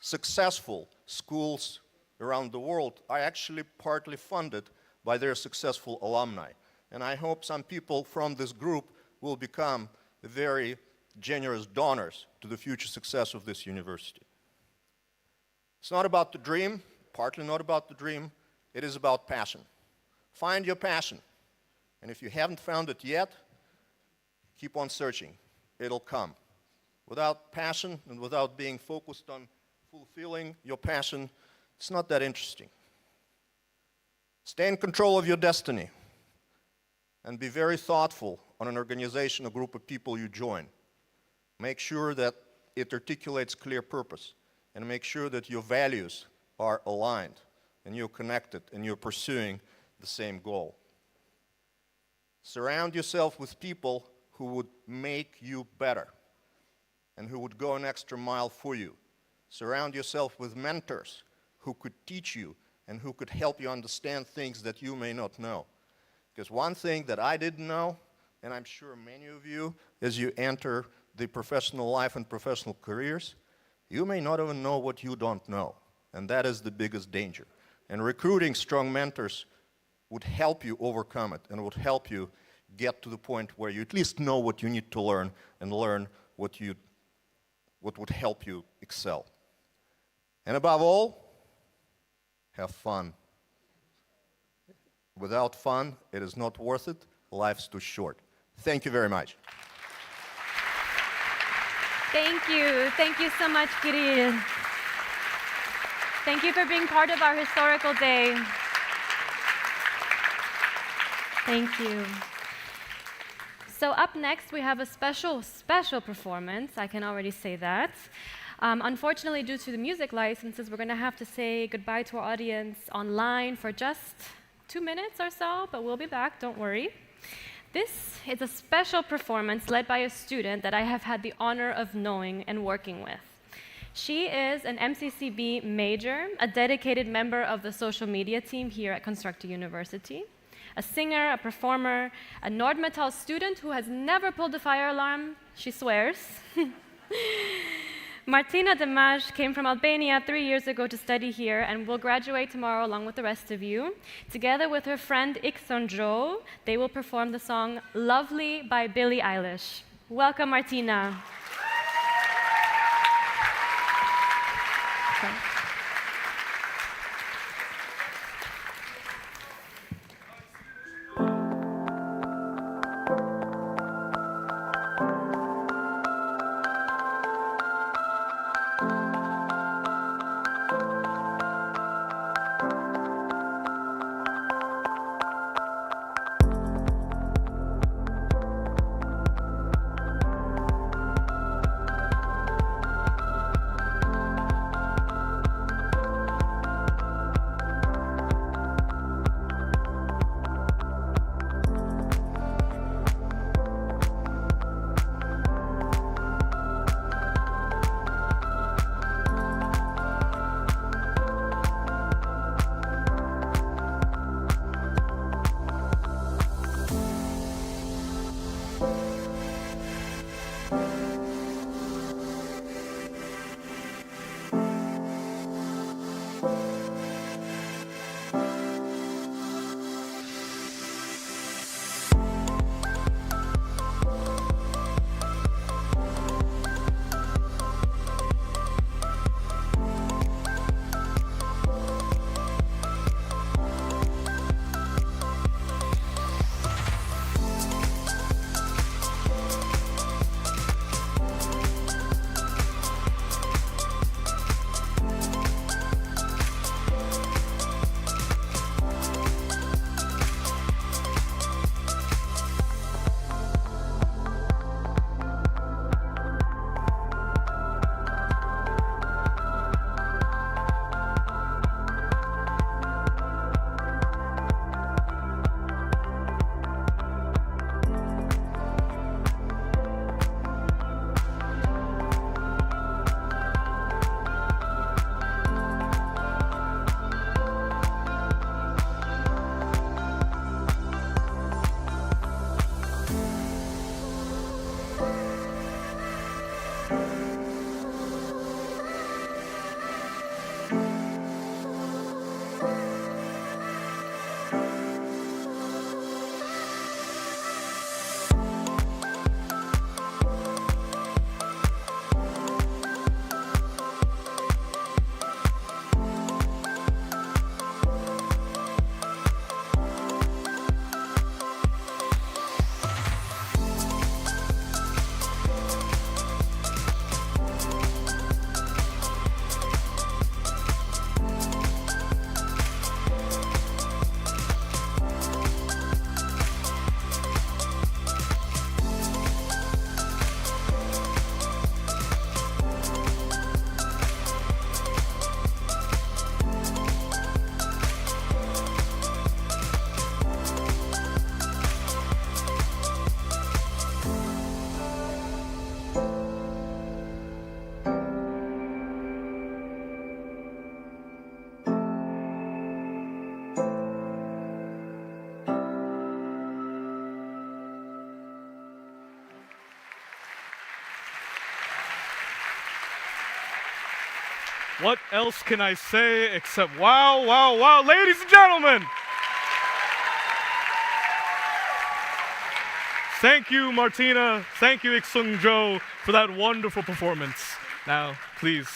successful schools around the world are actually partly funded by their successful alumni. And I hope some people from this group will become very generous donors to the future success of this university. It's not about the dream, partly not about the dream, it is about passion. Find your passion. And if you haven't found it yet, keep on searching. It'll come. Without passion and without being focused on fulfilling your passion, it's not that interesting. Stay in control of your destiny and be very thoughtful on an organization, a group of people you join. Make sure that it articulates clear purpose and make sure that your values are aligned and you're connected and you're pursuing the same goal. Surround yourself with people who would make you better and who would go an extra mile for you. Surround yourself with mentors who could teach you and who could help you understand things that you may not know. Because one thing that I didn't know, and I'm sure many of you, as you enter the professional life and professional careers, you may not even know what you don't know. And that is the biggest danger. And recruiting strong mentors would help you overcome it and would help you get to the point where you at least know what you need to learn and learn what would help you excel. And above all, have fun. Without fun, it is not worth it. Life's too short. Thank you very much. Thank you. Thank you so much, Kirill. Thank you for being part of our historical day. Thank you. So up next, we have a special performance. I can already say that. Unfortunately, due to the music licenses, we're going to have to say goodbye to our audience online for just 2 minutes or so, but we'll be back, don't worry. This is a special performance led by a student that I have had the honor of knowing and working with. She is an MCCB major, a dedicated member of the social media team here at Constructor University, a singer, a performer, a Nordmetall student who has never pulled the fire alarm, she swears. Martina Demaj came from Albania 3 years ago to study here and will graduate tomorrow along with the rest of you. Together with her friend Ikson Jo, they will perform the song Lovely by Billie Eilish. Welcome, Martina. Okay. What else can I say except wow, wow, wow, ladies and gentlemen! Thank you, Martina. Thank you, Ik-sung Jo, for that wonderful performance. Now, please.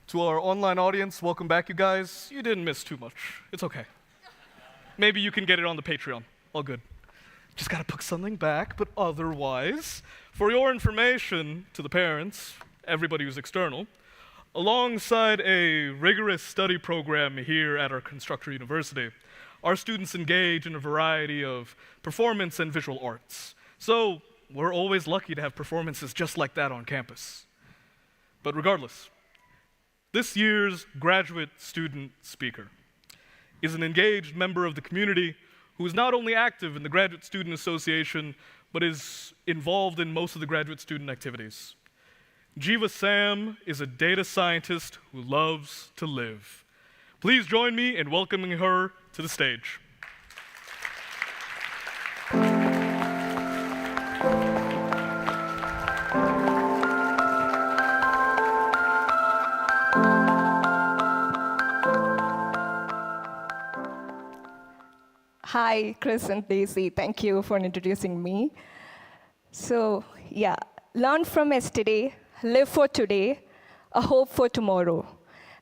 To our online audience, welcome back, you guys. You didn't miss too much. It's okay. Maybe you can get it on the Patreon. All good. Just gotta put something back, but otherwise, for your information to the parents, everybody who's external, alongside a rigorous study program here at our Constructor University, our students engage in a variety of performance and visual arts. So we're always lucky to have performances just like that on campus. But regardless, this year's graduate student speaker is an engaged member of the community who is not only active in the Graduate Student Association, but is involved in most of the graduate student activities. Jiva Sam is a data scientist who loves to live. Please join me in welcoming her to the stage. Hi, Chris and Daisy. Thank you for introducing me. So, yeah, learn from yesterday, live for today, a hope for tomorrow.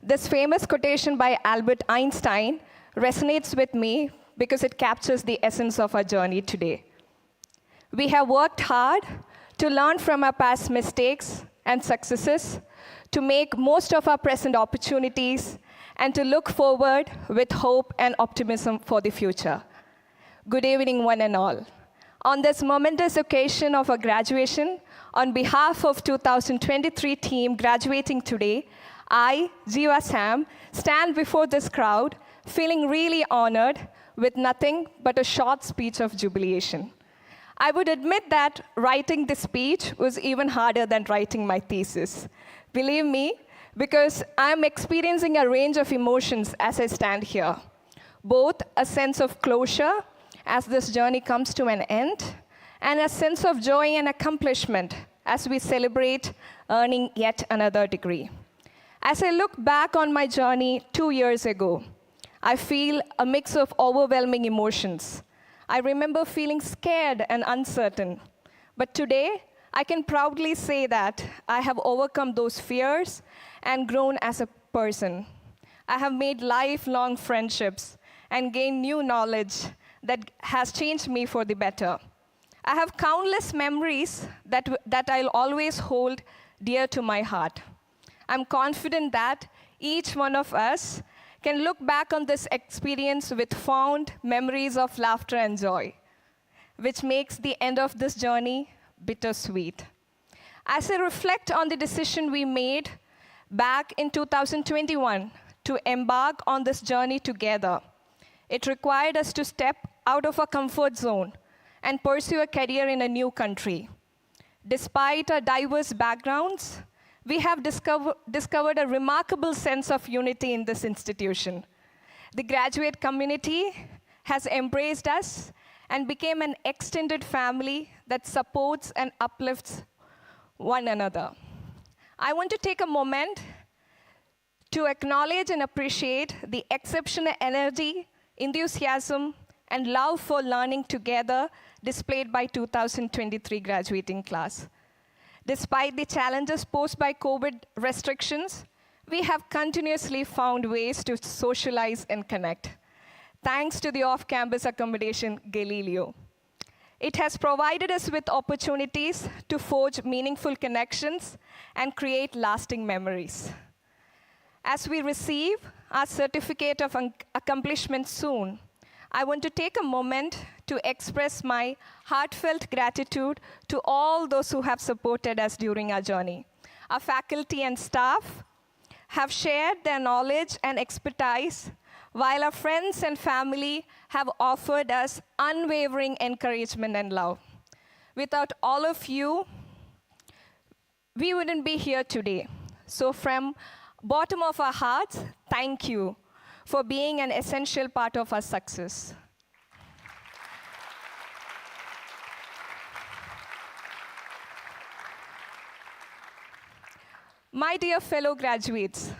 This famous quotation by Albert Einstein resonates with me because it captures the essence of our journey today. We have worked hard to learn from our past mistakes and successes, to make most of our present opportunities, and to look forward with hope and optimism for the future. Good evening, one and all. On this momentous occasion of our graduation, on behalf of 2023 team graduating today, I, Jiva Sam, stand before this crowd feeling really honored with nothing but a short speech of jubilation. I would admit that writing this speech was even harder than writing my thesis. Believe me, because I'm experiencing a range of emotions as I stand here. Both a sense of closure as this journey comes to an end, and a sense of joy and accomplishment as we celebrate earning yet another degree. As I look back on my journey 2 years ago, I feel a mix of overwhelming emotions. I remember feeling scared and uncertain. But today, I can proudly say that I have overcome those fears and grown as a person. I have made lifelong friendships and gained new knowledge that has changed me for the better. I have countless memories that I'll always hold dear to my heart. I'm confident that each one of us can look back on this experience with fond memories of laughter and joy, which makes the end of this journey bittersweet. As I reflect on the decision we made back in 2021 to embark on this journey together, it required us to step out of our comfort zone and pursue a career in a new country. Despite our diverse backgrounds, we have discovered a remarkable sense of unity in this institution. The graduate community has embraced us and became an extended family that supports and uplifts one another. I want to take a moment to acknowledge and appreciate the exceptional energy, enthusiasm, and love for learning together displayed by 2023 graduating class. Despite the challenges posed by COVID restrictions, we have continuously found ways to socialize and connect, thanks to the off-campus accommodation Galileo. It has provided us with opportunities to forge meaningful connections and create lasting memories. As we receive our certificate of accomplishment soon, I want to take a moment to express my heartfelt gratitude to all those who have supported us during our journey. Our faculty and staff have shared their knowledge and expertise, while our friends and family have offered us unwavering encouragement and love. Without all of you, we wouldn't be here today. So from bottom of our hearts, thank you for being an essential part of our success. My dear fellow graduates,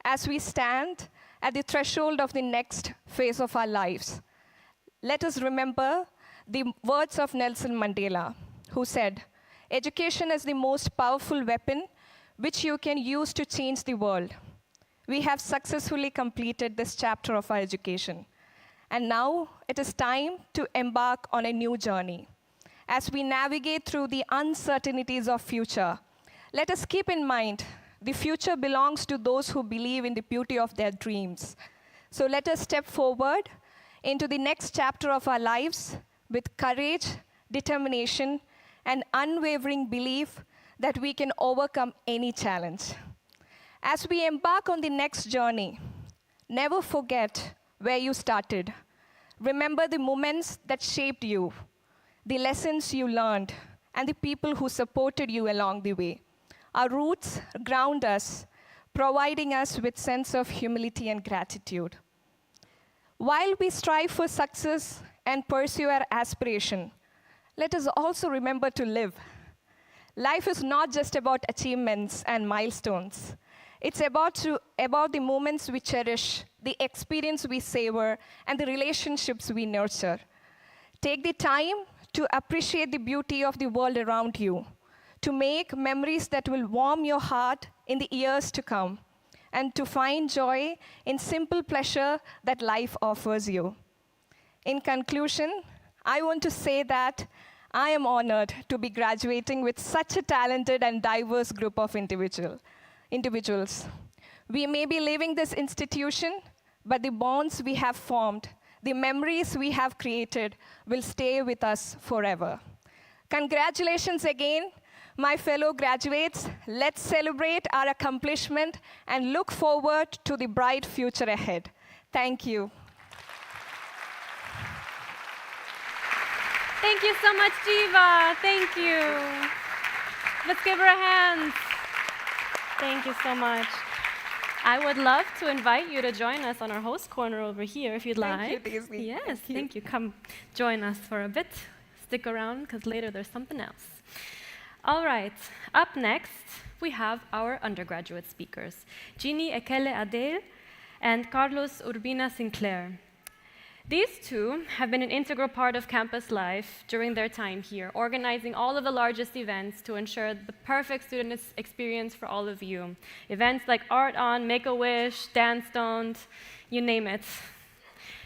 as we stand at the threshold of the next phase of our lives, let us remember the words of Nelson Mandela, who said, "Education is the most powerful weapon which you can use to change the world." We have successfully completed this chapter of our education. And now it is time to embark on a new journey. As we navigate through the uncertainties of future, let us keep in mind the future belongs to those who believe in the beauty of their dreams. So let us step forward into the next chapter of our lives with courage, determination, and unwavering belief that we can overcome any challenge. As we embark on the next journey, never forget where you started. Remember the moments that shaped you, the lessons you learned, and the people who supported you along the way. Our roots ground us, providing us with sense of humility and gratitude. While we strive for success and pursue our aspiration, let us also remember to live. Life is not just about achievements and milestones. It's about the moments we cherish, the experience we savor, and the relationships we nurture. Take the time to appreciate the beauty of the world around you, to make memories that will warm your heart in the years to come, and to find joy in simple pleasure that life offers you. In conclusion, I want to say that I am honored to be graduating with such a talented and diverse group of individuals. We may be leaving this institution, but the bonds we have formed, the memories we have created will stay with us forever. Congratulations again, my fellow graduates. Let's celebrate our accomplishment and look forward to the bright future ahead. Thank you. Thank you so much, Jiva. Thank you. Let's give her a hand. Thank you so much. I would love to invite you to join us on our host corner over here if you'd like. Thank you, Daisy. Yes, thank you. Come join us for a bit. Stick around, because later there's something else. All right, up next, we have our undergraduate speakers, Ginny Ekele Adel and Carlos Urbina Sinclair. These two have been an integral part of campus life during their time here, organizing all of the largest events to ensure the perfect student experience for all of you. Events like Art On, Make-A-Wish, Dance Don't, you name it.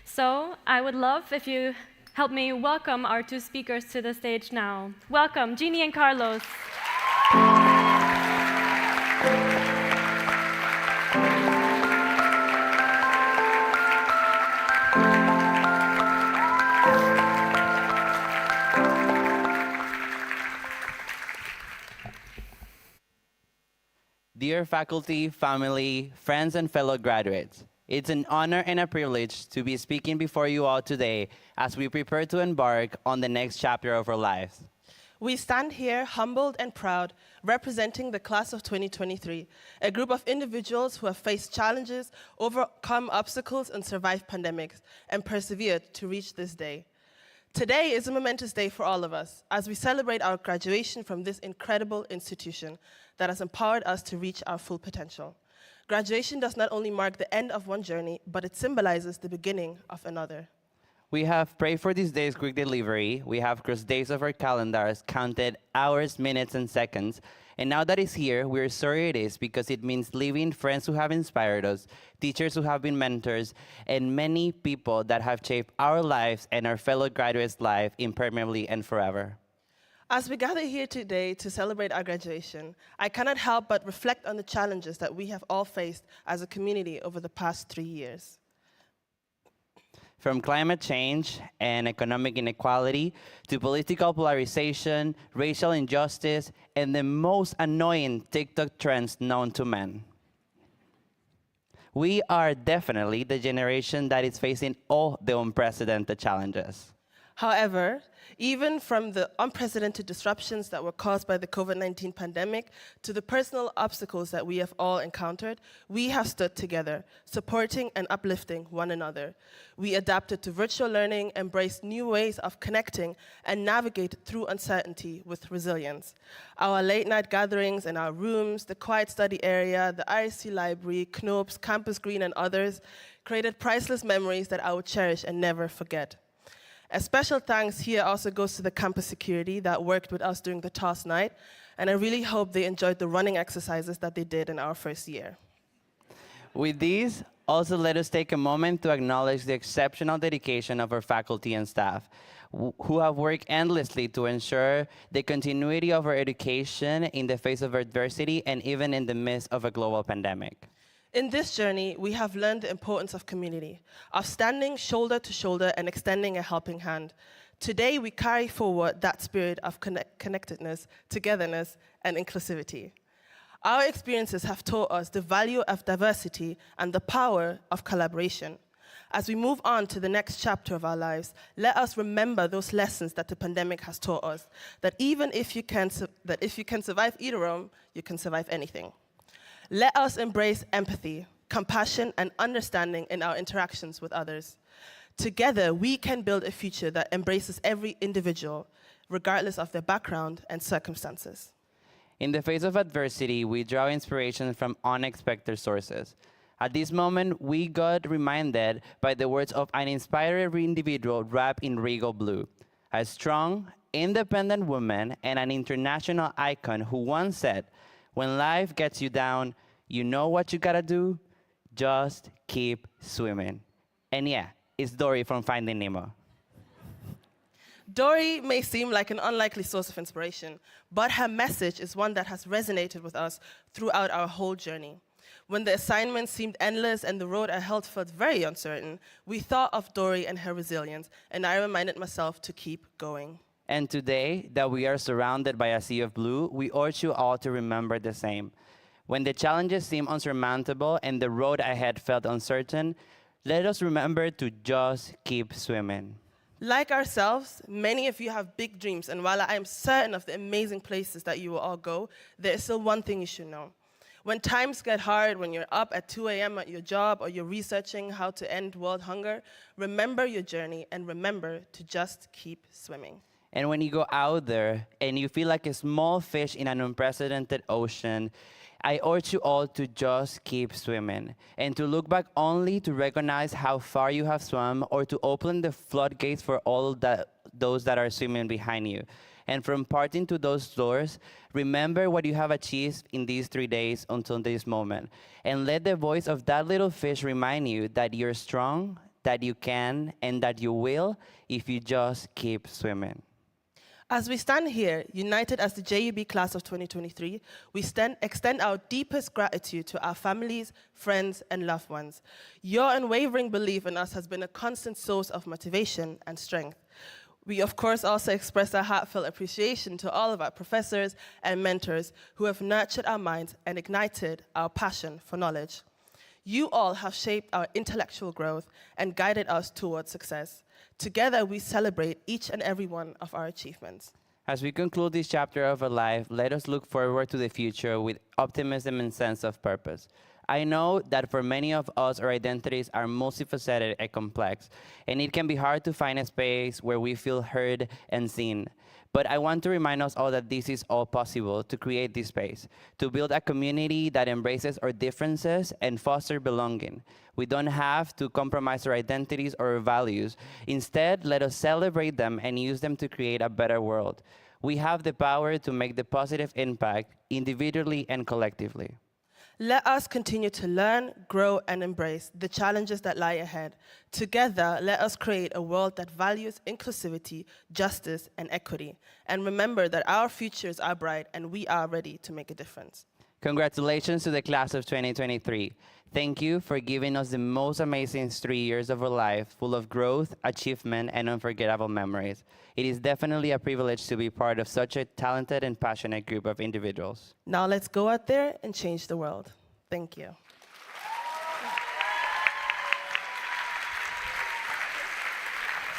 So I would love if you help me welcome our two speakers to the stage now. Welcome, Jeannie and Carlos. Dear faculty, family, friends, and fellow graduates, it's an honor and a privilege to be speaking before you all today as we prepare to embark on the next chapter of our lives. We stand here humbled and proud, representing the class of 2023, a group of individuals who have faced challenges, overcome obstacles, and survived pandemics, and persevered to reach this day. Today is a momentous day for all of us as we celebrate our graduation from this incredible institution that has empowered us to reach our full potential. Graduation does not only mark the end of one journey, but it symbolizes the beginning of another. We have prayed for this day's quick delivery. We have crossed days of our calendars, counted hours, minutes, and seconds. And now that it's here, we're sorry it is because it means leaving friends who have inspired us, teachers who have been mentors, and many people that have shaped our lives and our fellow graduates' life impermanently and forever. As we gather here today to celebrate our graduation, I cannot help but reflect on the challenges that we have all faced as a community over the past 3 years. From climate change and economic inequality to political polarization, racial injustice, and the most annoying TikTok trends known to man. We are definitely the generation that is facing all the unprecedented challenges. However, even from the unprecedented disruptions that were caused by the COVID-19 pandemic to the personal obstacles that we have all encountered, we have stood together, supporting and uplifting one another. We adapted to virtual learning, embraced new ways of connecting, and navigated through uncertainty with resilience. Our late-night gatherings in our rooms, the quiet study area, the IRC library, Knopes, Campus Green, and others created priceless memories that I will cherish and never forget. A special thanks here also goes to the campus security that worked with us during the toss night, and I really hope they enjoyed the running exercises that they did in our first year. With these, also let us take a moment to acknowledge the exceptional dedication of our faculty and staff, who have worked endlessly to ensure the continuity of our education in the face of adversity and even in the midst of a global pandemic. In this journey, we have learned the importance of community, of standing shoulder to shoulder and extending a helping hand. Today, we carry forward that spirit of connectedness, togetherness, and inclusivity. Our experiences have taught us the value of diversity and the power of collaboration. As we move on to the next chapter of our lives, let us remember those lessons that the pandemic has taught us, that even if you can survive Ethereum, you can survive anything. Let us embrace empathy, compassion, and understanding in our interactions with others. Together, we can build a future that embraces every individual, regardless of their background and circumstances. In the face of adversity, we draw inspiration from unexpected sources. At this moment, we got reminded by the words of an inspired individual wrapped in regal blue, a strong, independent woman and an international icon who once said, "When life gets you down, you know what you gotta do? Just keep swimming." And yeah, it's Dory from Finding Nemo. Dory may seem like an unlikely source of inspiration, but her message is one that has resonated with us throughout our whole journey. When the assignments seemed endless and the road ahead felt very uncertain, we thought of Dory and her resilience, and I reminded myself to keep going. And today, that we are surrounded by a sea of blue, we urge you all to remember the same. When the challenges seem unsurmountable and the road ahead felt uncertain, let us remember to just keep swimming. Like ourselves, many of you have big dreams, and while I am certain of the amazing places that you will all go, there is still one thing you should know. When times get hard, when you're up at 2 a.m. at your job or you're researching how to end world hunger, remember your journey and remember to just keep swimming. And when you go out there and you feel like a small fish in an unprecedented ocean, I urge you all to just keep swimming and to look back only to recognize how far you have swum or to open the floodgates for those that are swimming behind you. And from parting to those doors, remember what you have achieved in these 3 days until this moment. And let the voice of that little fish remind you that you're strong, that you can, and that you will if you just keep swimming. As we stand here, united as the JUB class of 2023, we extend our deepest gratitude to our families, friends, and loved ones. Your unwavering belief in us has been a constant source of motivation and strength. We, of course, also express our heartfelt appreciation to all of our professors and mentors who have nurtured our minds and ignited our passion for knowledge. You all have shaped our intellectual growth and guided us towards success. Together, we celebrate each and every one of our achievements. As we conclude this chapter of our life, let us look forward to the future with optimism and sense of purpose. I know that for many of us, our identities are multifaceted and complex, and it can be hard to find a space where we feel heard and seen. But I want to remind us all that this is all possible to create this space, to build a community that embraces our differences and foster belonging. We don't have to compromise our identities or our values. Instead, let us celebrate them and use them to create a better world. We have the power to make the positive impact individually and collectively. Let us continue to learn, grow, and embrace the challenges that lie ahead. Together, let us create a world that values inclusivity, justice, and equity. And remember that our futures are bright and we are ready to make a difference. Congratulations to the class of 2023. Thank you for giving us the most amazing 3 years of our life, full of growth, achievement, and unforgettable memories. It is definitely a privilege to be part of such a talented and passionate group of individuals. Now let's go out there and change the world. Thank you.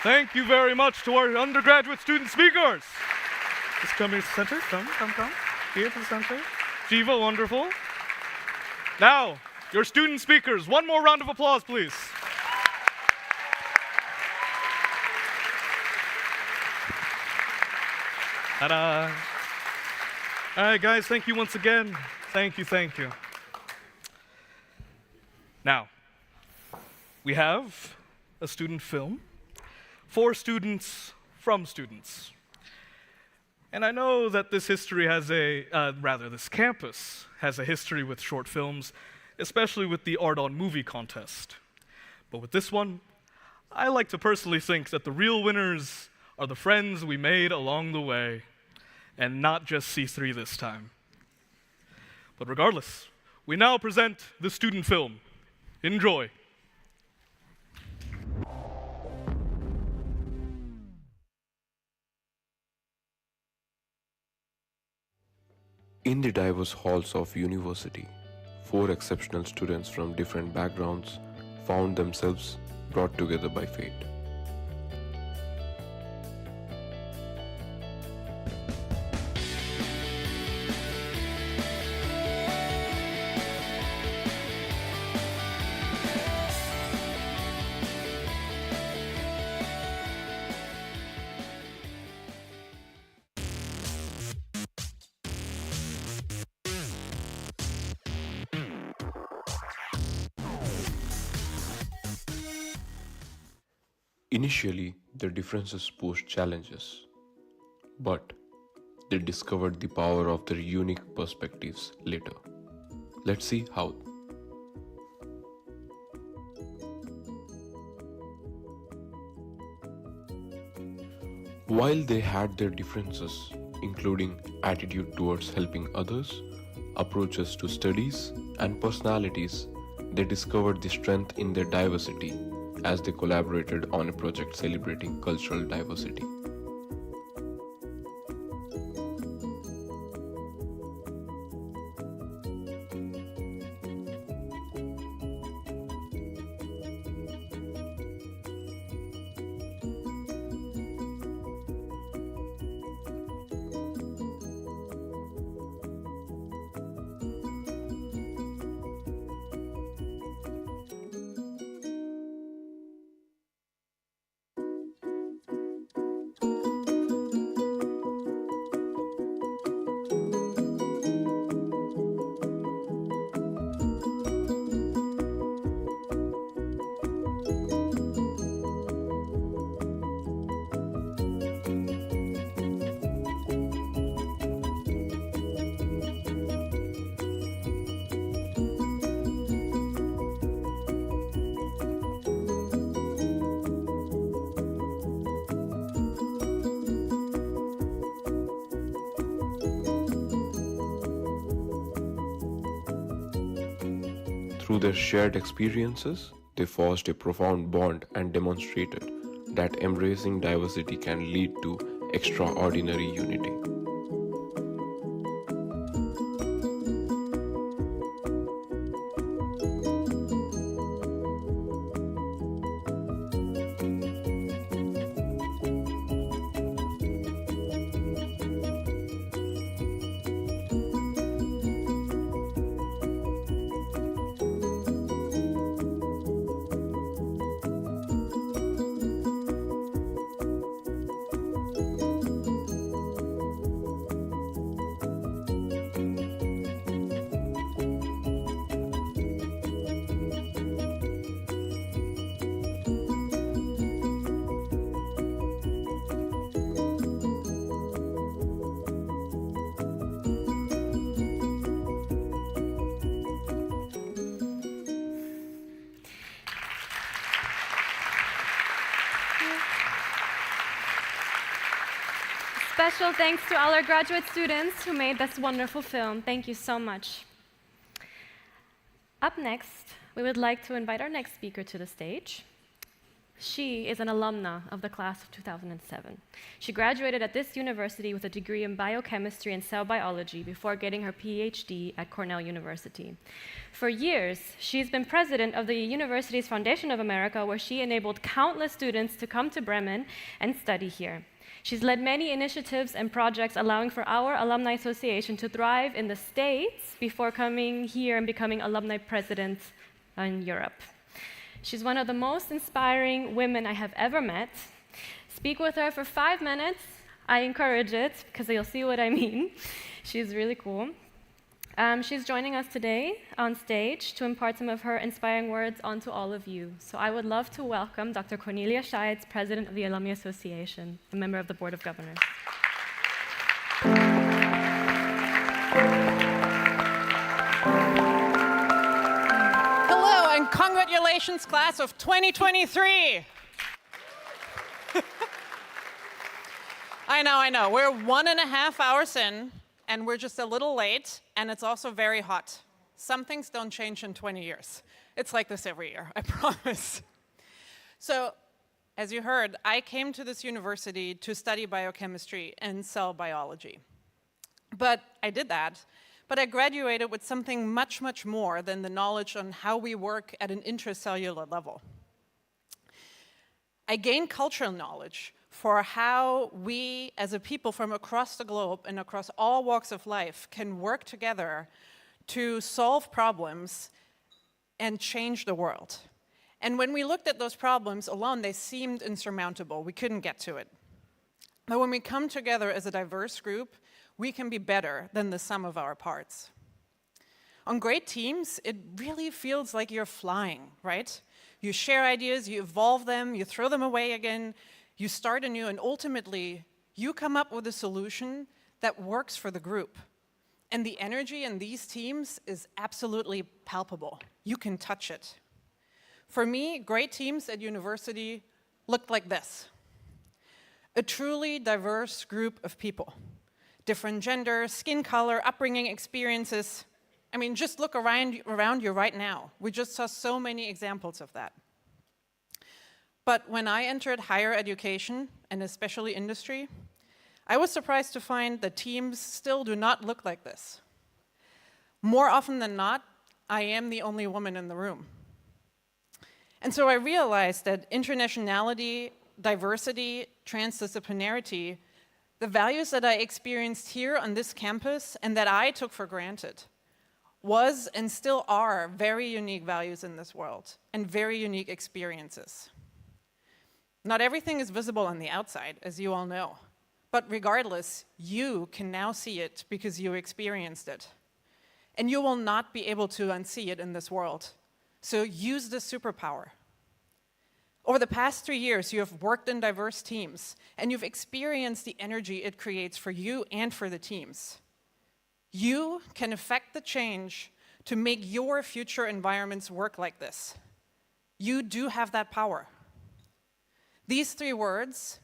Thank you very much to our undergraduate student speakers. Just come here to the center. Come. Here to the center. Jiva, wonderful. Now, your student speakers. One more round of applause, please. Ta-da. All right, guys, thank you once again. Thank you. Now, we have a student film for students from students. And I know that this history has this campus has a history with short films, especially with the Art on Movie contest. But with this one, I like to personally think that the real winners are the friends we made along the way, and not just C3 this time. But regardless, we now present the student film. Enjoy. In the diverse halls of university, 4 exceptional students from different backgrounds found themselves brought together by fate. Initially, their differences posed challenges, but they discovered the power of their unique perspectives later. Let's see how. While they had their differences, including attitude towards helping others, approaches to studies, and personalities, they discovered the strength in their diversity as they collaborated on a project celebrating cultural diversity. Through their shared experiences, they forged a profound bond and demonstrated that embracing diversity can lead to extraordinary unity. Special thanks to all our graduate students who made this wonderful film. Thank you so much. Up next, we would like to invite our next speaker to the stage. She is an alumna of the class of 2007. She graduated at this university with a degree in biochemistry and cell biology before getting her PhD at Cornell University. For years, she's been president of the University's Foundation of America, where she enabled countless students to come to Bremen and study here. She's led many initiatives and projects allowing for our Alumni Association to thrive in the States before coming here and becoming alumni president in Europe. She's one of the most inspiring women I have ever met. Speak with her for 5 minutes. I encourage it, because you'll see what I mean. She's really cool. She's joining us today on stage to impart some of her inspiring words onto all of you. So I would love to welcome Dr. Cornelia Scheitz, President of the Alumni Association, a member of the Board of Governors. Hello, and congratulations, class of 2023. I know. We're 1.5 hours in, and we're just a little late, and it's also very hot. Some things don't change in 20 years. It's like this every year, I promise. So, as you heard, I came to this university to study biochemistry and cell biology. But I did that, but I graduated with something much, much more than the knowledge on how we work at an intracellular level. I gained cultural knowledge for how we, as a people from across the globe and across all walks of life, can work together to solve problems and change the world. And when we looked at those problems alone, they seemed insurmountable. We couldn't get to it. But when we come together as a diverse group, we can be better than the sum of our parts. On great teams, it really feels like you're flying, right? You share ideas, you evolve them, you throw them away again, you start anew, and ultimately, you come up with a solution that works for the group. And the energy in these teams is absolutely palpable. You can touch it. For me, great teams at university looked like this. A truly diverse group of people. Different gender, skin color, upbringing, experiences. I mean, just look around you right now. We just saw so many examples of that. But when I entered higher education, and especially industry, I was surprised to find that teams still do not look like this. More often than not, I am the only woman in the room. And so I realized that internationality, diversity, transdisciplinarity, the values that I experienced here on this campus and that I took for granted, was and still are very unique values in this world and very unique experiences. Not everything is visible on the outside, as you all know. But regardless, you can now see it because you experienced it. And you will not be able to unsee it in this world. So use this superpower. Over the past 3 years, you have worked in diverse teams, and you've experienced the energy it creates for you and for the teams. You can affect the change to make your future environments work like this. You do have that power. These 3 words,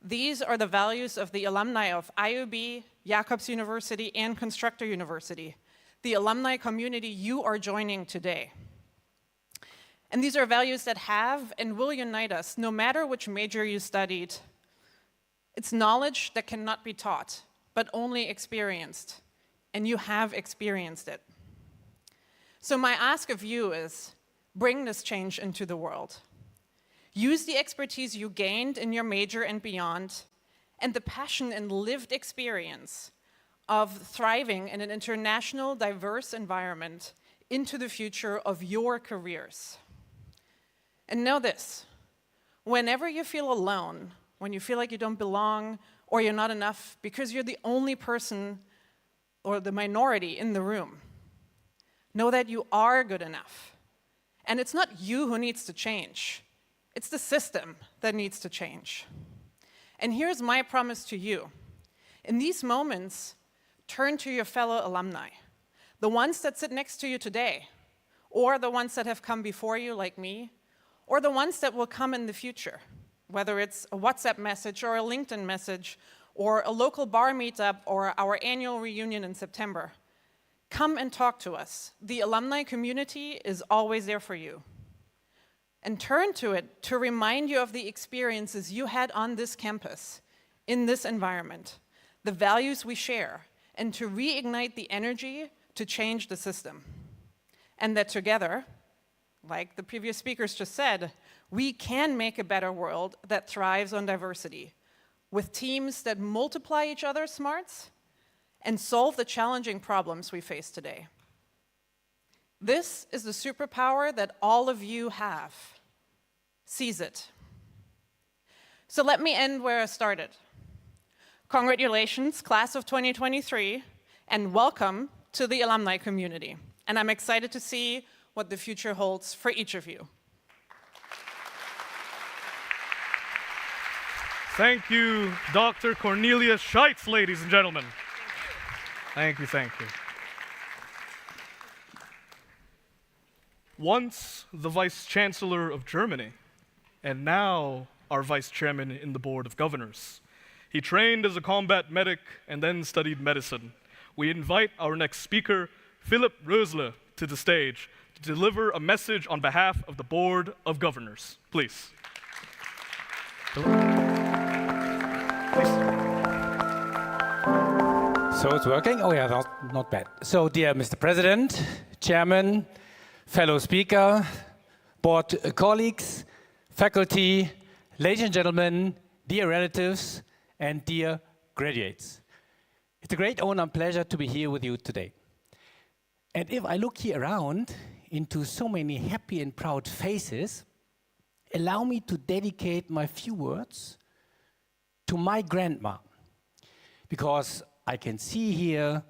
these are the values of the alumni of IUB, Jacobs University, and Constructor University, the alumni community you are joining today. And these are values that have and will unite us, no matter which major you studied. It's knowledge that cannot be taught, but only experienced, and you have experienced it. So my ask of you is, bring this change into the world. Use the expertise you gained in your major and beyond, and the passion and lived experience of thriving in an international, diverse environment into the future of your careers. And know this, whenever you feel alone, when you feel like you don't belong or you're not enough because you're the only person or the minority in the room, know that you are good enough. And it's not you who needs to change. It's the system that needs to change. And here's my promise to you. In these moments, turn to your fellow alumni, the ones that sit next to you today, or the ones that have come before you, like me, or the ones that will come in the future, whether it's a WhatsApp message or a LinkedIn message, or a local bar meetup, or our annual reunion in September. Come and talk to us. The alumni community is always there for you. and turn to it to remind you of the experiences you had on this campus, in this environment, the values we share, and to reignite the energy to change the system. And that together, like the previous speakers just said, we can make a better world that thrives on diversity, with teams that multiply each other's smarts and solve the challenging problems we face today. This is the superpower that all of you have. Seize it. So let me end where I started. Congratulations, class of 2023, and welcome to the alumni community. And I'm excited to see what the future holds for each of you. Thank you, Dr. Cornelia Scheitz, ladies and gentlemen. Thank you, thank you. Once the Vice Chancellor of Germany, and now our Vice Chairman in the Board of Governors. He trained as a combat medic and then studied medicine. We invite our next speaker, Philipp Rösle, to the stage to deliver a message on behalf of the Board of Governors. Please. So it's working? Oh yeah, not bad. So dear Mr. President, Chairman, fellow speaker, board colleagues, faculty, ladies and gentlemen, dear relatives, and dear graduates. It's a great honor and pleasure to be here with you today. And if I look here around into so many happy and proud faces, allow me to dedicate my few words to my grandma. Because I can see here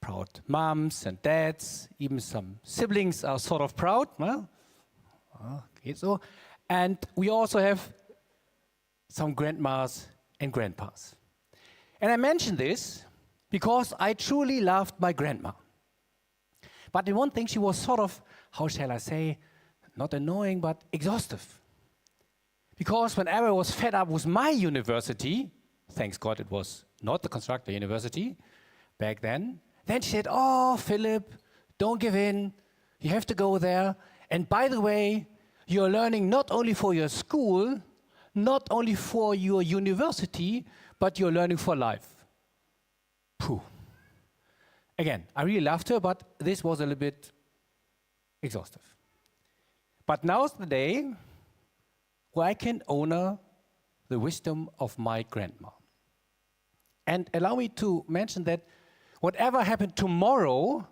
proud moms and dads, even some siblings are sort of proud. Well, okay, so. And we also have some grandmas and grandpas. And I mention this because I truly loved my grandma. But in one thing, she was sort of, how shall I say, not annoying, but exhaustive. Because whenever I was fed up with my university, thanks God it was not the Constructor University back then she said, oh, Philip, don't give in. You have to go there. And by the way, you're learning not only for your school, not only for your university, but you're learning for life. Phew. Again, I really loved her, but this was a little bit exhaustive. But now's the day where I can honor the wisdom of my grandma. And allow me to mention that whatever happened tomorrow,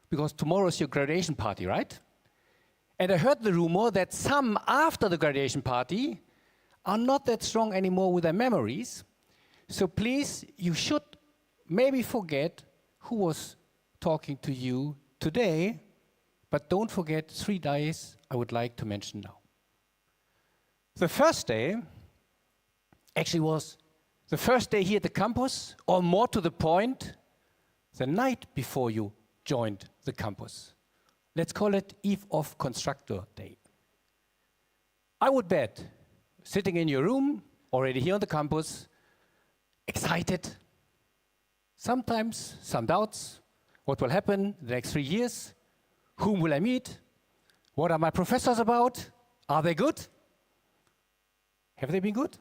because tomorrow is your graduation party, right? And I heard the rumor that some after the graduation party are not that strong anymore with their memories. So please, you should maybe forget who was talking to you today, but don't forget 3 days I would like to mention now. The first day actually was the first day here at the campus, or more to the point, the night before you joined the campus. Let's call it Eve of Constructor Day. I would bet, sitting in your room, already here on the campus, excited, sometimes some doubts, what will happen the next 3 years, whom will I meet, what are my professors about, are they good, have they been good?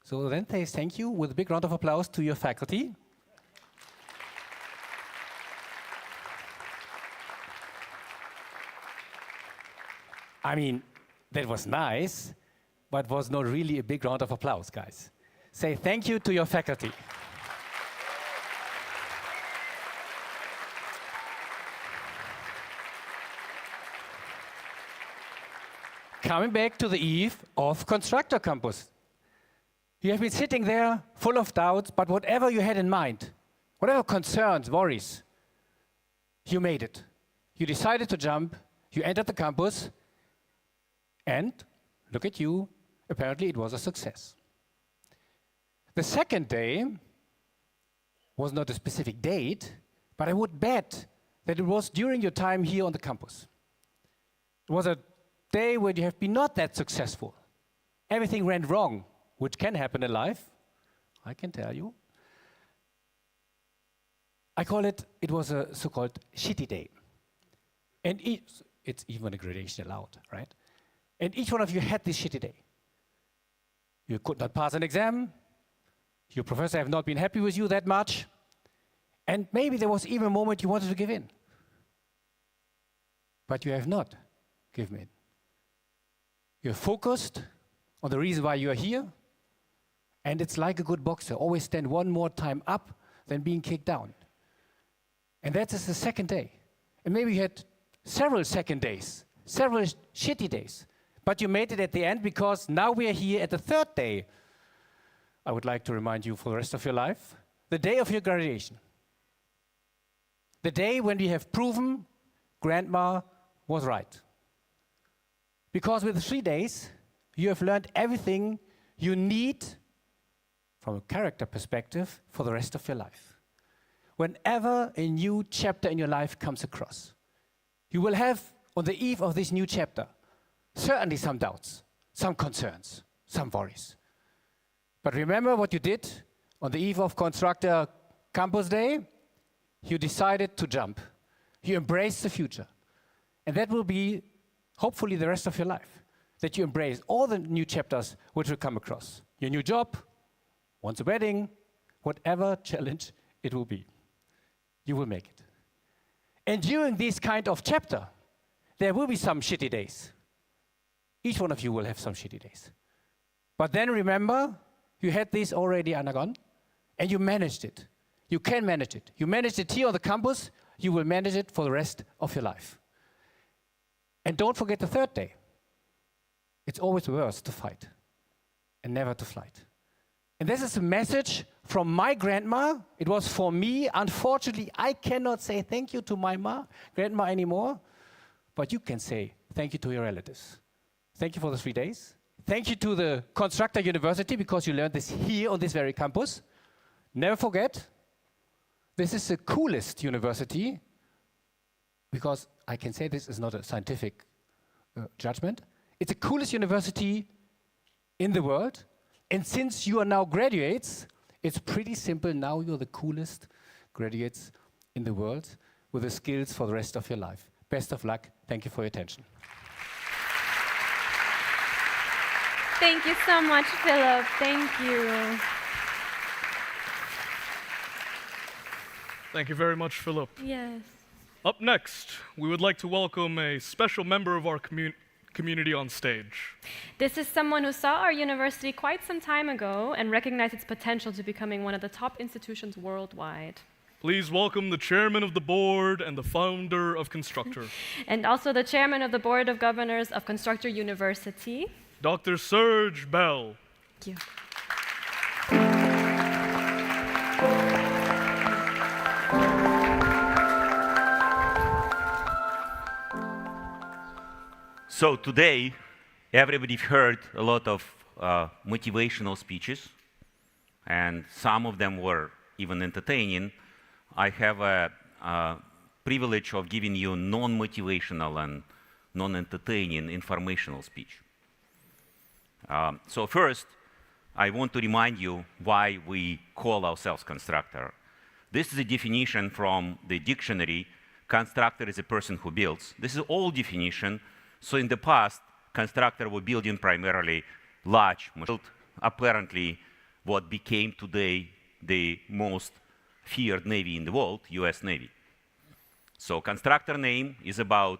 So then say thank you with a big round of applause to your faculty. I mean, that was nice, but was not really a big round of applause, guys. Say thank you to your faculty. Coming back to the eve of Constructor Campus. You have been sitting there full of doubts, but whatever you had in mind, whatever concerns, worries, you made it. You decided to jump, you entered the campus, and look at you, apparently it was a success. The second day was not a specific date, but I would bet that it was during your time here on the campus. It was a day where you have been not that successful. Everything went wrong, which can happen in life, I can tell you. I call it, it was a so-called shitty day. And it's even a graduation allowed, right? And each one of you had this shitty day. You could not pass an exam. Your professor have not been happy with you that much. And maybe there was even a moment you wanted to give in. But you have not given in. You're focused on the reason why you are here. And it's like a good boxer. Always stand one more time up than being kicked down. And that is the second day. And maybe you had several second days, several shitty days. But you made it at the end because now we are here at the third day. I would like to remind you for the rest of your life, the day of your graduation. The day when we have proven grandma was right. Because with the 3 days, you have learned everything you need from a character perspective for the rest of your life. Whenever a new chapter in your life comes across, you will have, on the eve of this new chapter, certainly some doubts, some concerns, some worries. But remember what you did on the eve of Constructor Campus Day? You decided to jump. You embraced the future. And that will be, hopefully, the rest of your life, that you embrace all the new chapters which will come across. Your new job, once a wedding, whatever challenge it will be. You will make it. And during this kind of chapter, there will be some shitty days. Each one of you will have some shitty days. But then remember, you had this already undergone, and you managed it. You can manage it. You managed it here on the campus, you will manage it for the rest of your life. And don't forget the third day. It's always worse to fight and never to flight. And this is a message from my grandma. It was for me. Unfortunately, I cannot say thank you to my grandma anymore, but you can say thank you to your relatives. Thank you for the 3 days. Thank you to the Constructor University because you learned this here on this very campus. Never forget, this is the coolest university because I can say this is not a scientific judgment. It's the coolest university in the world. And since you are now graduates, it's pretty simple. Now you're the coolest graduates in the world with the skills for the rest of your life. Best of luck. Thank you for your attention. Thank you so much, Philip. Thank you. Thank you very much, Philip. Yes. Up next, we would like to welcome a special member of our community on stage. This is someone who saw our university quite some time ago and recognized its potential to becoming one of the top institutions worldwide. Please welcome the chairman of the board and the founder of Constructor. And also the chairman of the board of governors of Constructor University, Dr. Serge Bell. Thank you. So today, everybody heard a lot of motivational speeches, and some of them were even entertaining. I have a privilege of giving you non-motivational and non-entertaining informational speech. So first, I want to remind you why we call ourselves constructor. This is a definition from the dictionary. Constructor is a person who builds. This is an old definition. So in the past, constructor were building primarily large machines, apparently what became today the most feared Navy in the world, US Navy. So constructor name is about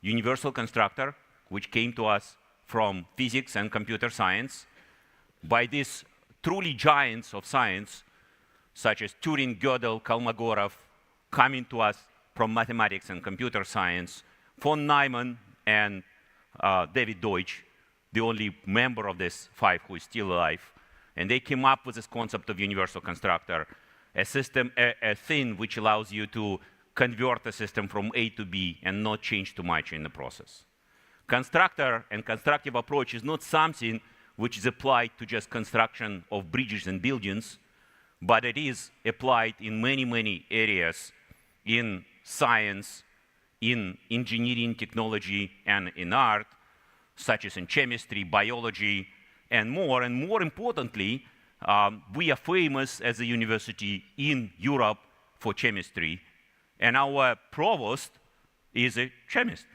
universal constructor, which came to us from physics and computer science by these truly giants of science, such as Turing, Gödel, Kolmogorov, coming to us from mathematics and computer science, von Neumann and David Deutsch, the only member of this 5 who is still alive. And they came up with this concept of universal constructor, a system, a thing which allows you to convert a system from A to B and not change too much in the process. Constructor and constructive approach is not something which is applied to just construction of bridges and buildings, but it is applied in many, many areas in science, in engineering, technology, and in art, such as in chemistry, biology, and more. And more importantly, we are famous as a university in Europe for chemistry, and our provost is a chemist.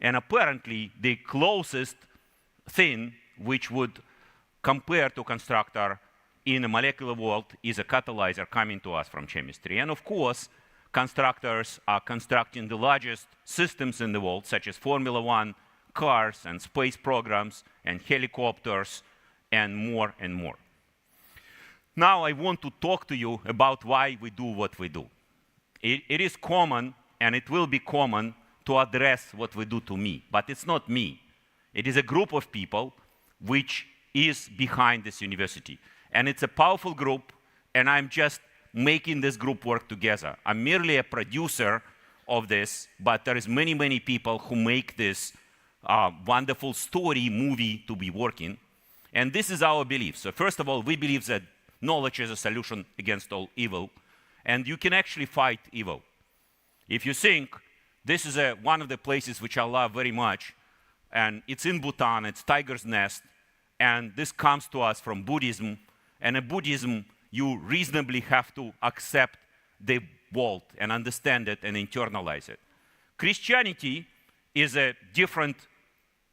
And apparently, the closest thing which would compare to constructor in a molecular world is a catalyzer coming to us from chemistry. And of course, constructors are constructing the largest systems in the world, such as Formula One, cars, and space programs, and helicopters, and more and more. Now I want to talk to you about why we do what we do. It is common, and it will be common, to address what we do to me, but it's not me. It is a group of people which is behind this university. And it's a powerful group, and I'm just making this group work together. I'm merely a producer of this, but there is many, many people who make this wonderful story movie to be working. And this is our belief. So first of all, we believe that knowledge is a solution against all evil, and you can actually fight evil. If you think, this is one of the places which I love very much, and it's in Bhutan, it's Tiger's Nest, and this comes to us from Buddhism, and in Buddhism, you reasonably have to accept the world and understand it and internalize it. Christianity is a different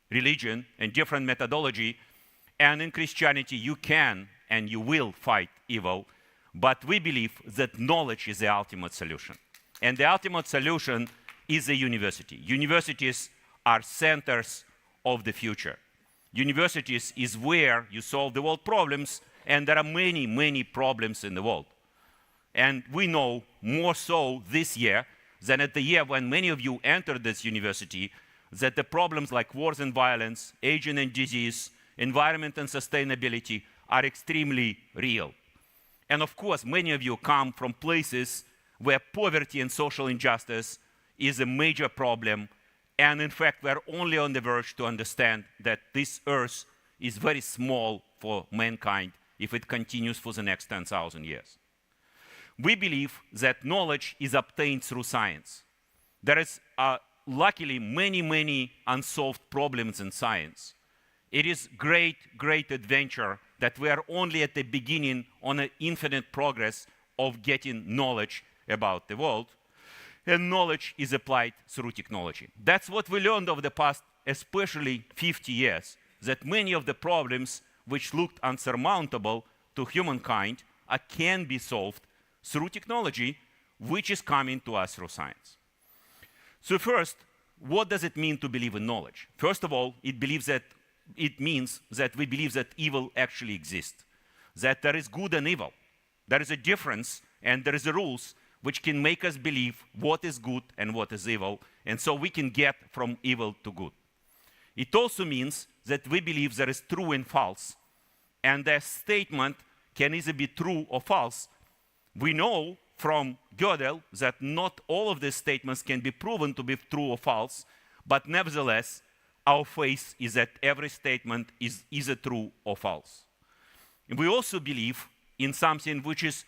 religion and different methodology, and in Christianity you can and you will fight evil, but we believe that knowledge is the ultimate solution. And the ultimate solution is a university. Universities are centers of the future. Universities is where you solve the world problems, and there are many, many problems in the world. And we know more so this year than at the year when many of you entered this university, that the problems like wars and violence, aging and disease, environment and sustainability are extremely real. And of course, many of you come from places where poverty and social injustice is a major problem. And in fact, we're only on the verge to understand that this earth is very small for mankind if it continues for the next 10,000 years. We believe that knowledge is obtained through science. There is luckily many, many unsolved problems in science. It is great, great adventure that we are only at the beginning on an infinite progress of getting knowledge about the world. And knowledge is applied through technology. That's what we learned over the past, especially 50 years, that many of the problems which looked unsurmountable to humankind can be solved through technology, which is coming to us through science. So first, what does it mean to believe in knowledge? First of all, it means that we believe that evil actually exists, that there is good and evil. There is a difference, and there is a rules which can make us believe what is good and what is evil, and so we can get from evil to good. It also means that we believe there is true and false, and the statement can either be true or false. We know from Gödel that not all of these statements can be proven to be true or false, but nevertheless, our faith is that every statement is either true or false. And we also believe in something which is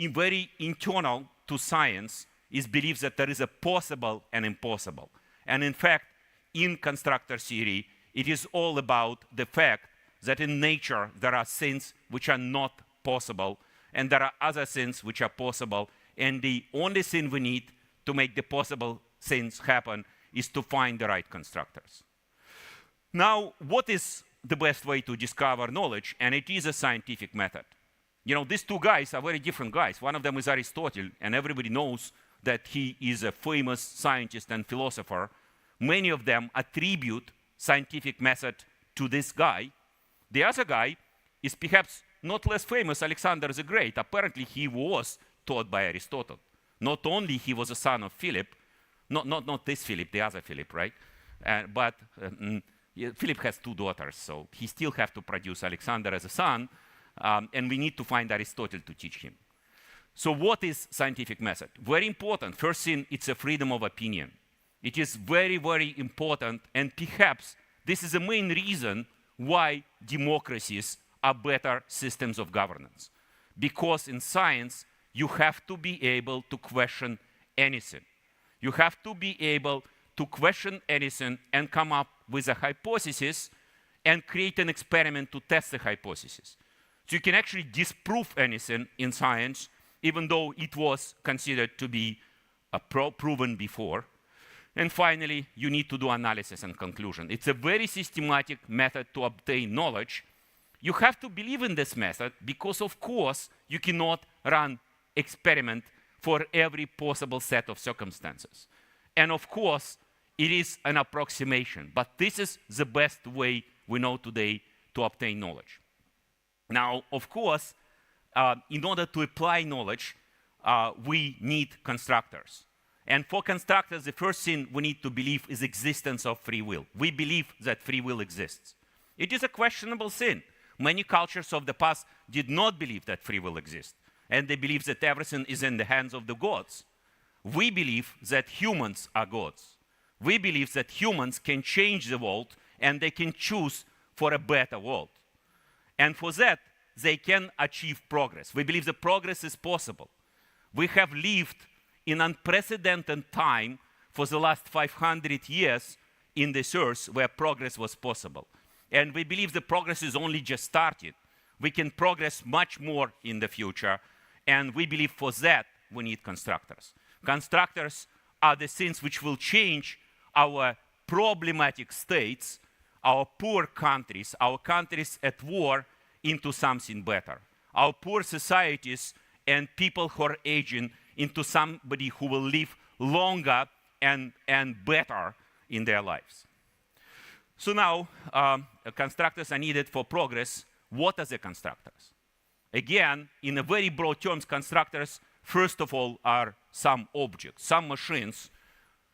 very internal to science, is belief that there is a possible and impossible. And in fact, in constructor theory, it is all about the fact that in nature there are things which are not possible, and there are other things which are possible, and the only thing we need to make the possible things happen is to find the right constructors. Now, what is the best way to discover knowledge? And it is a scientific method. You know, these two guys are very different guys. One of them is Aristotle, and everybody knows that he is a famous scientist and philosopher. Many of them attribute scientific method to this guy. The other guy is perhaps not less famous, Alexander the Great. Apparently, he was taught by Aristotle. Not only he was a son of Philip, not this Philip, the other Philip, right? But Philip has two daughters, so he still has to produce Alexander as a son, and we need to find Aristotle to teach him. So what is scientific method? Very important. First thing, it's a freedom of opinion. It is very, very important, and perhaps this is the main reason why democracies are better systems of governance. Because in science, you have to be able to question anything. You have to be able to question anything and come up with a hypothesis and create an experiment to test the hypothesis. So you can actually disprove anything in science, even though it was considered to be proven before. And finally, you need to do analysis and conclusion. It's a very systematic method to obtain knowledge. You have to believe in this method because, of course, you cannot run experiment for every possible set of circumstances. And of course, it is an approximation, but this is the best way we know today to obtain knowledge. Now, of course, in order to apply knowledge, we need constructors. And for constructors, the first thing we need to believe is existence of free will. We believe that free will exists. It is a questionable thing. Many cultures of the past did not believe that free will exists, and they believe that everything is in the hands of the gods. We believe that humans are gods. We believe that humans can change the world and they can choose for a better world. And for that, they can achieve progress. We believe that progress is possible. We have lived in unprecedented time for the last 500 years in this earth where progress was possible. And we believe the progress is only just started. We can progress much more in the future. And we believe for that we need constructors. Constructors are the things which will change our problematic states, our poor countries, our countries at war into something better. Our poor societies and people who are aging into somebody who will live longer and better in their lives. So now, constructors are needed for progress. What are the constructors? Again, in a very broad terms, constructors, first of all, are some objects, some machines.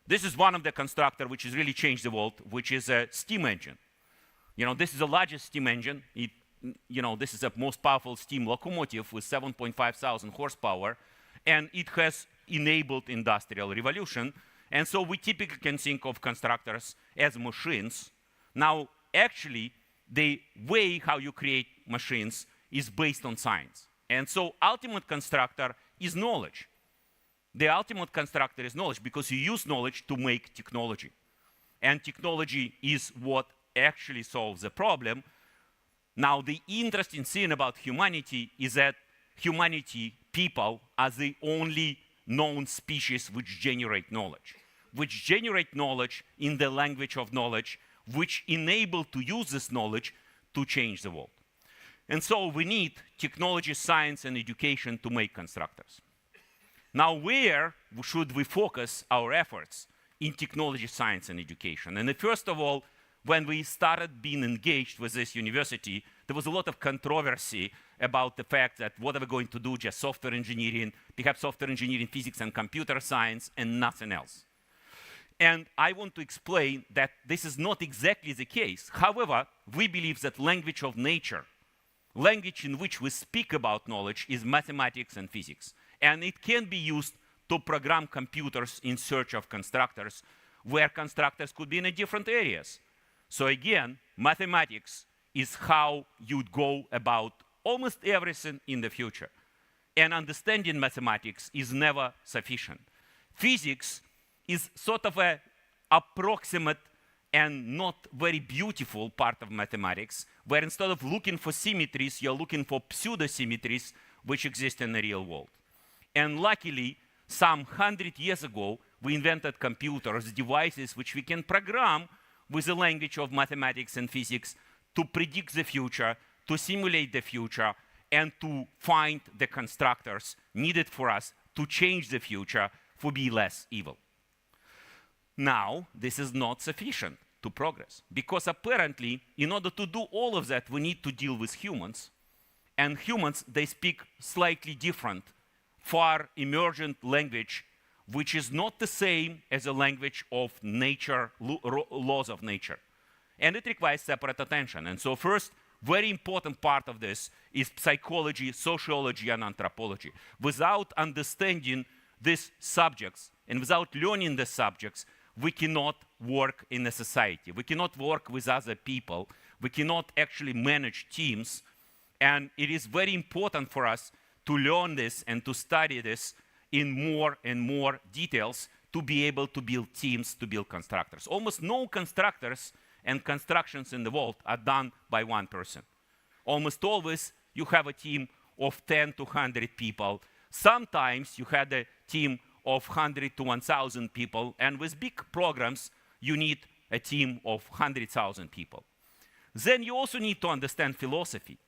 This is one of the constructors which has really changed the world, which is a steam engine. You know, this is the largest steam engine. This is the most powerful steam locomotive with 7,500 horsepower, and it has enabled industrial revolution. And so we typically can think of constructors as machines. Now, actually, the way how you create machines is based on science. And so ultimate constructor is knowledge. The ultimate constructor is knowledge because you use knowledge to make technology. And technology is what actually solves the problem. Now, the interesting thing about humanity is that humanity, people, are the only known species which generate knowledge in the language of knowledge, which enable to use this knowledge to change the world. And so we need technology, science, and education to make constructors. Now, where should we focus our efforts in technology, science, and education? And first of all, when we started being engaged with this university, there was a lot of controversy about the fact that what are we going to do, just software engineering, perhaps software engineering, physics, and computer science, and nothing else. And I want to explain that this is not exactly the case. However, we believe that language of nature, language in which we speak about knowledge, is mathematics and physics. And it can be used to program computers in search of constructors, where constructors could be in different areas. So again, mathematics is how you'd go about almost everything in the future. And understanding mathematics is never sufficient. Physics is sort of an approximate and not very beautiful part of mathematics, where instead of looking for symmetries, you're looking for pseudo-symmetries which exist in the real world. And luckily, some 100 years ago, we invented computers, devices which we can program with the language of mathematics and physics to predict the future, to simulate the future, and to find the constructors needed for us to change the future to be less evil. Now, this is not sufficient to progress, because apparently, in order to do all of that, we need to deal with humans. And humans, they speak slightly different, far emergent language, which is not the same as a language of nature, laws of nature. And it requires separate attention. And so first, very important part of this is psychology, sociology, and anthropology. Without understanding these subjects and without learning the subjects, we cannot work in a society. We cannot work with other people. We cannot actually manage teams. And it is very important for us to learn this and to study this in more and more details to be able to build teams, to build constructors. Almost no constructors and constructions in the world are done by one person. Almost always you have a team of 10 to 100 people. Sometimes you had a team of 100 to 1,000 people, and with big programs, you need a team of 100,000 people. Then you also need to understand philosophy.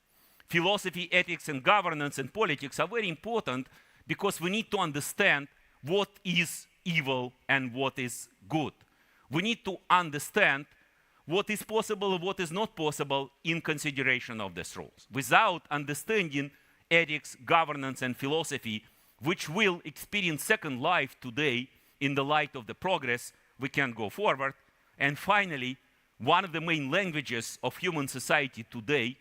Philosophy, ethics, and governance and politics are very important because we need to understand what is evil and what is good. We need to understand what is possible and what is not possible in consideration of these rules. Without understanding ethics, governance, and philosophy, which will experience second life today in the light of the progress, we can go forward. And finally, one of the main languages of human society today,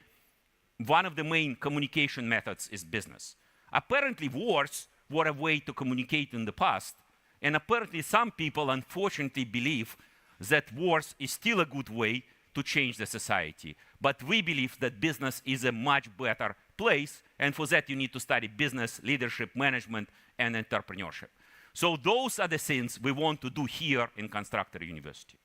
one of the main communication methods is business. Apparently, wars were a way to communicate in the past, and apparently some people unfortunately believe that wars is still a good way to change the society. But we believe that business is a much better place, and for that you need to study business, leadership, management, and entrepreneurship. So those are the things we want to do here in Constructor University.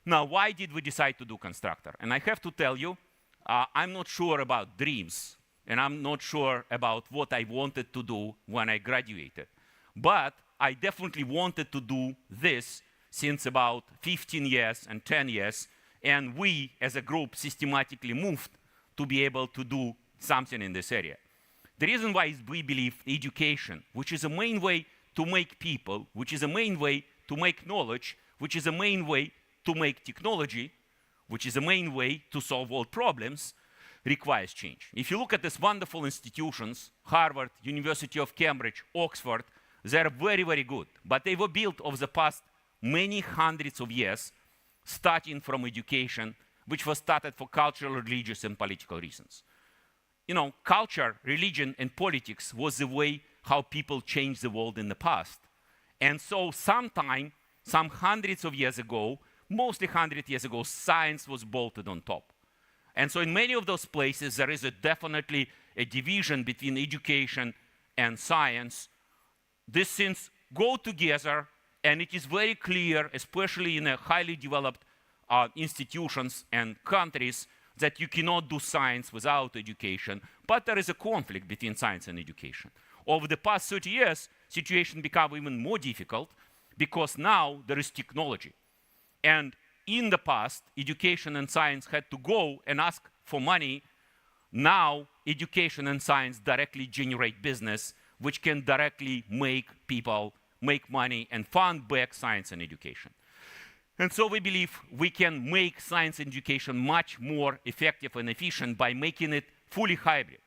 Now, why did we decide to do Constructor? And I have to tell you, I'm not sure about dreams, and I'm not sure about what I wanted to do when I graduated. But I definitely wanted to do this since about 15 years and 10 years, and we as a group systematically moved to be able to do something in this area. The reason why is we believe education, which is a main way to make people, which is a main way to make knowledge, which is a main way to make technology, which is a main way to solve all problems, requires change. If you look at these wonderful institutions, Harvard, University of Cambridge, Oxford, they're very, very good, but they were built over the past many hundreds of years, starting from education, which was started for cultural, religious, and political reasons. You know, culture, religion, and politics was the way how people changed the world in the past. And so sometime, some hundreds of years ago, mostly 100 years ago, science was bolted on top. And so in many of those places, there is definitely a division between education and science. These things go together, and it is very clear, especially in a highly developed institutions and countries, that you cannot do science without education, but there is a conflict between science and education. Over the past 30 years, situation became even more difficult because now there is technology. And in the past, education and science had to go and ask for money. Now, education and science directly generate business, which can directly make people make money and fund back science and education. And so we believe we can make science and education much more effective and efficient by making it fully hybrid.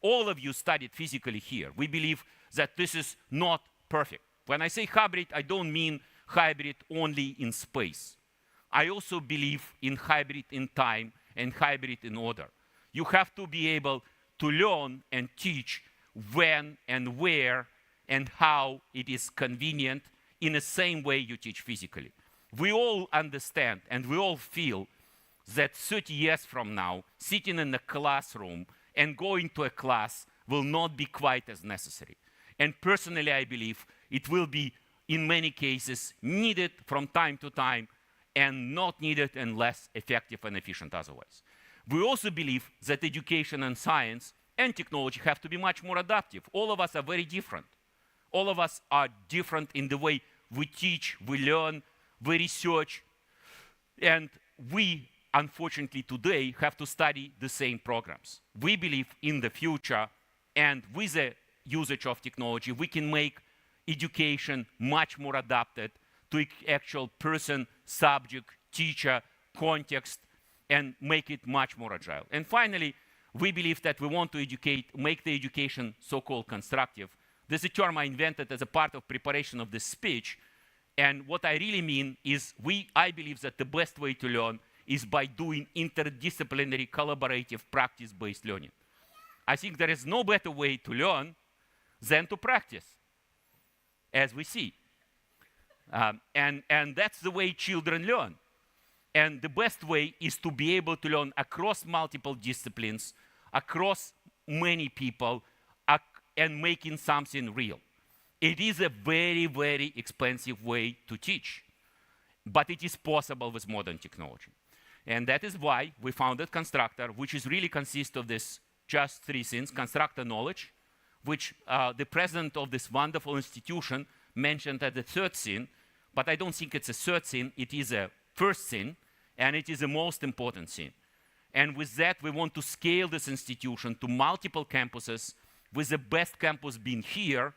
All of you studied physically here. We believe that this is not perfect. When I say hybrid, I don't mean hybrid only in space. I also believe in hybrid in time and hybrid in order. You have to be able to learn and teach when and where and how it is convenient in the same way you teach physically. We all understand and we all feel that 30 years from now, sitting in a classroom and going to a class will not be quite as necessary. And personally, I believe it will be, in many cases, needed from time to time and not needed and less effective and efficient otherwise. We also believe that education and science and technology have to be much more adaptive. All of us are very different. All of us are different in the way we teach, we learn, we research, and we, unfortunately, today have to study the same programs. We believe in the future, and with the usage of technology, we can make education much more adapted to actual person, subject, teacher, context, and make it much more agile. And finally, we believe that we want to make the education so-called constructive. This is a term I invented as a part of preparation of this speech. And what I really mean is I believe that the best way to learn is by doing interdisciplinary, collaborative, practice-based learning. I think there is no better way to learn than to practice, as we see. And that's the way children learn. And the best way is to be able to learn across multiple disciplines, across many people, and making something real. It is a very, very expensive way to teach, but it is possible with modern technology. And that is why we founded Constructor, which is really consists of this just three things: Constructor knowledge, which the president of this wonderful institution mentioned as the third sin, but I don't think it's a third sin, it is a first sin, and it is the most important sin. And with that, we want to scale this institution to multiple campuses, with the best campus being here,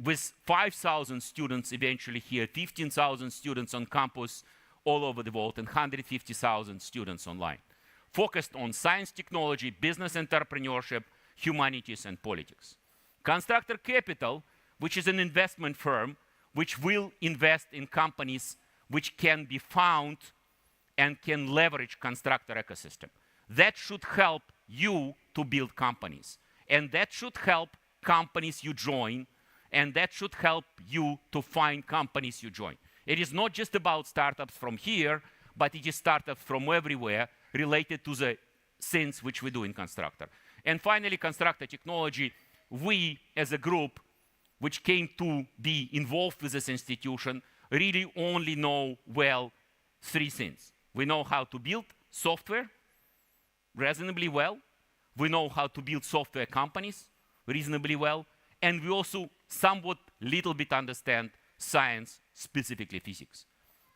with 5,000 students eventually here, 15,000 students on campus all over the world, and 150,000 students online. Focused on science, technology, business entrepreneurship, humanities, and politics. Constructor Capital, which is an investment firm, which will invest in companies which can be found and can leverage constructor ecosystem. That should help you to build companies. And that should help companies you join, and that should help you to find companies you join. It is not just about startups from here, but it is startups from everywhere related to the things which we do in Constructor. And finally, Constructor Technology, we as a group which came to be involved with this institution really only know well three things. We know how to build software reasonably well. We know how to build software companies reasonably well. And we also somewhat little bit understand science, specifically physics.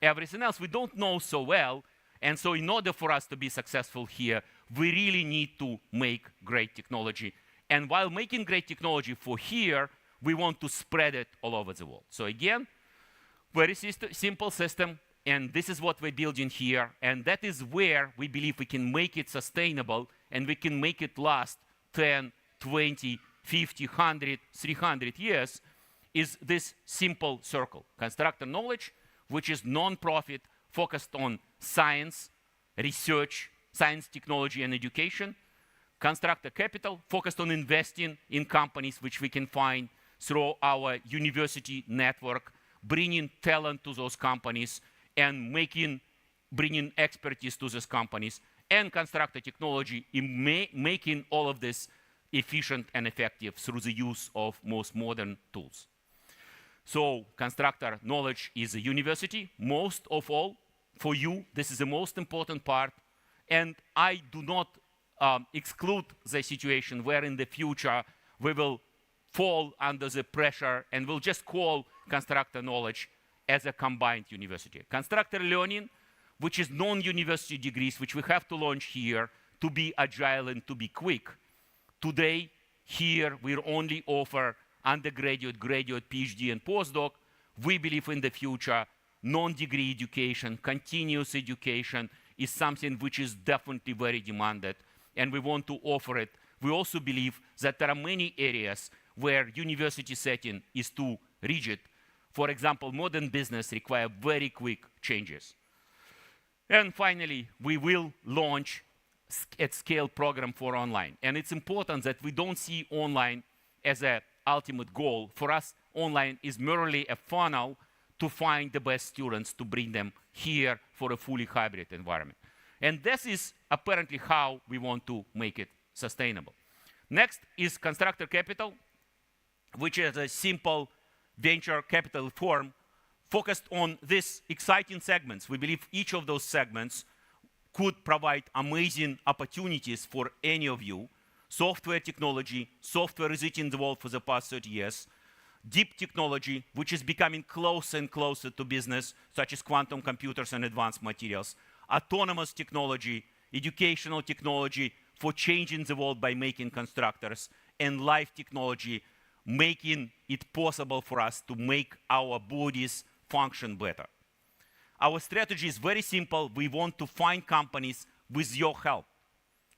Everything else we don't know so well. And so in order for us to be successful here, we really need to make great technology. And while making great technology for here, we want to spread it all over the world. So again, very simple system, and this is what we're building here. And that is where we believe we can make it sustainable, and we can make it last 10, 20, 50, 100, 300 years, is this simple circle. Constructor Knowledge, which is non-profit, focused on science, research, science, technology, and education. Constructor Capital, focused on investing in companies which we can find through our university network, bringing talent to those companies, and bringing expertise to those companies. And Constructor Technology in making all of this efficient and effective through the use of most modern tools. So Constructor Knowledge is a university. Most of all, for you, this is the most important part. And I do not exclude the situation where in the future we will fall under the pressure and we'll just call Constructor Knowledge as a combined university. Constructor Learning, which is non-university degrees, which we have to launch here to be agile and to be quick. Today, here, we only offer undergraduate, graduate, PhD, and postdoc. We believe in the future, non-degree education, continuous education is something which is definitely very demanded, and we want to offer it. We also believe that there are many areas where university setting is too rigid. For example, modern business requires very quick changes. And finally, we will launch at scale program for online. And it's important that we don't see online as an ultimate goal. For us, online is merely a funnel to find the best students to bring them here for a fully hybrid environment. And this is apparently how we want to make it sustainable. Next is Constructor Capital, which is a simple venture capital firm focused on these exciting segments. We believe each of those segments could provide amazing opportunities for any of you. Software technology, software is eating the world for the past 30 years. Deep technology, which is becoming closer and closer to business, such as quantum computers and advanced materials. Autonomous technology, educational technology for changing the world by making constructors. And life technology, making it possible for us to make our bodies function better. Our strategy is very simple. We want to find companies with your help,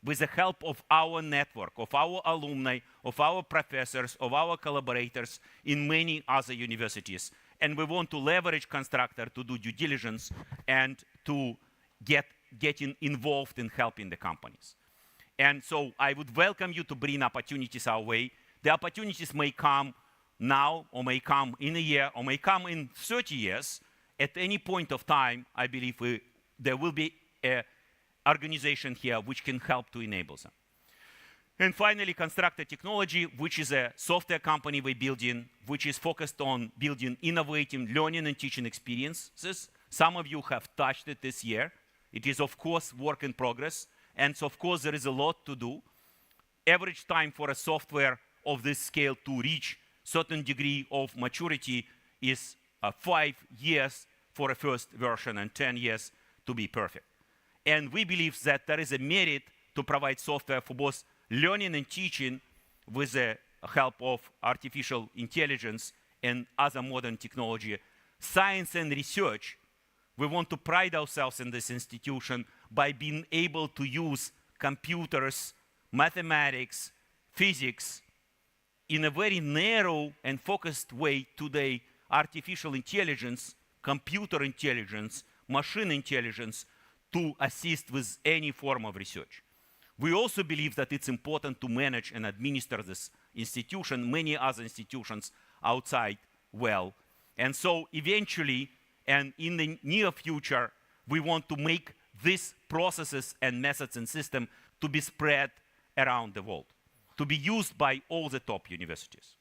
with the help of our network, of our alumni, of our professors, of our collaborators in many other universities. And we want to leverage Constructor to do due diligence and to getting involved in helping the companies. And so I would welcome you to bring opportunities our way. The opportunities may come now, or may come in a year, or may come in 30 years. At any point of time, I believe there will be an organization here which can help to enable them. And finally, Constructor Technology, which is a software company we're building, which is focused on building innovative learning and teaching experiences. Some of you have touched it this year. It is, of course, work in progress. And so, of course, there is a lot to do. Average time for a software of this scale to reach certain degree of maturity is 5 years for a first version and 10 years to be perfect. And we believe that there is a merit to provide software for both learning and teaching with the help of artificial intelligence and other modern technology. Science and research, we want to pride ourselves in this institution by being able to use computers, mathematics, physics in a very narrow and focused way today. Artificial intelligence, computer intelligence, machine intelligence to assist with any form of research. We also believe that it's important to manage and administer this institution, many other institutions outside well. And so eventually, and in the near future, we want to make these processes and methods and systems to be spread around the world, to be used by all the top universities.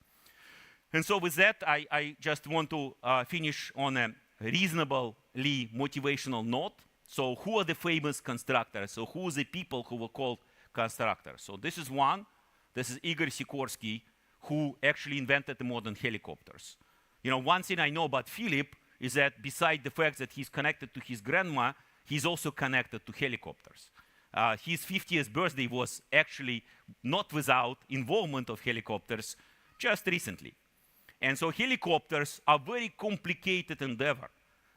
And so with that, I just want to finish on a reasonably motivational note. So who are the famous constructors? So who are the people who were called constructors? So this is one. This is Igor Sikorsky, who actually invented the modern helicopters. You know, one thing I know about Philip is that beside the fact that he's connected to his grandma, he's also connected to helicopters. His 50th birthday was actually not without involvement of helicopters just recently. And so helicopters are very complicated endeavor.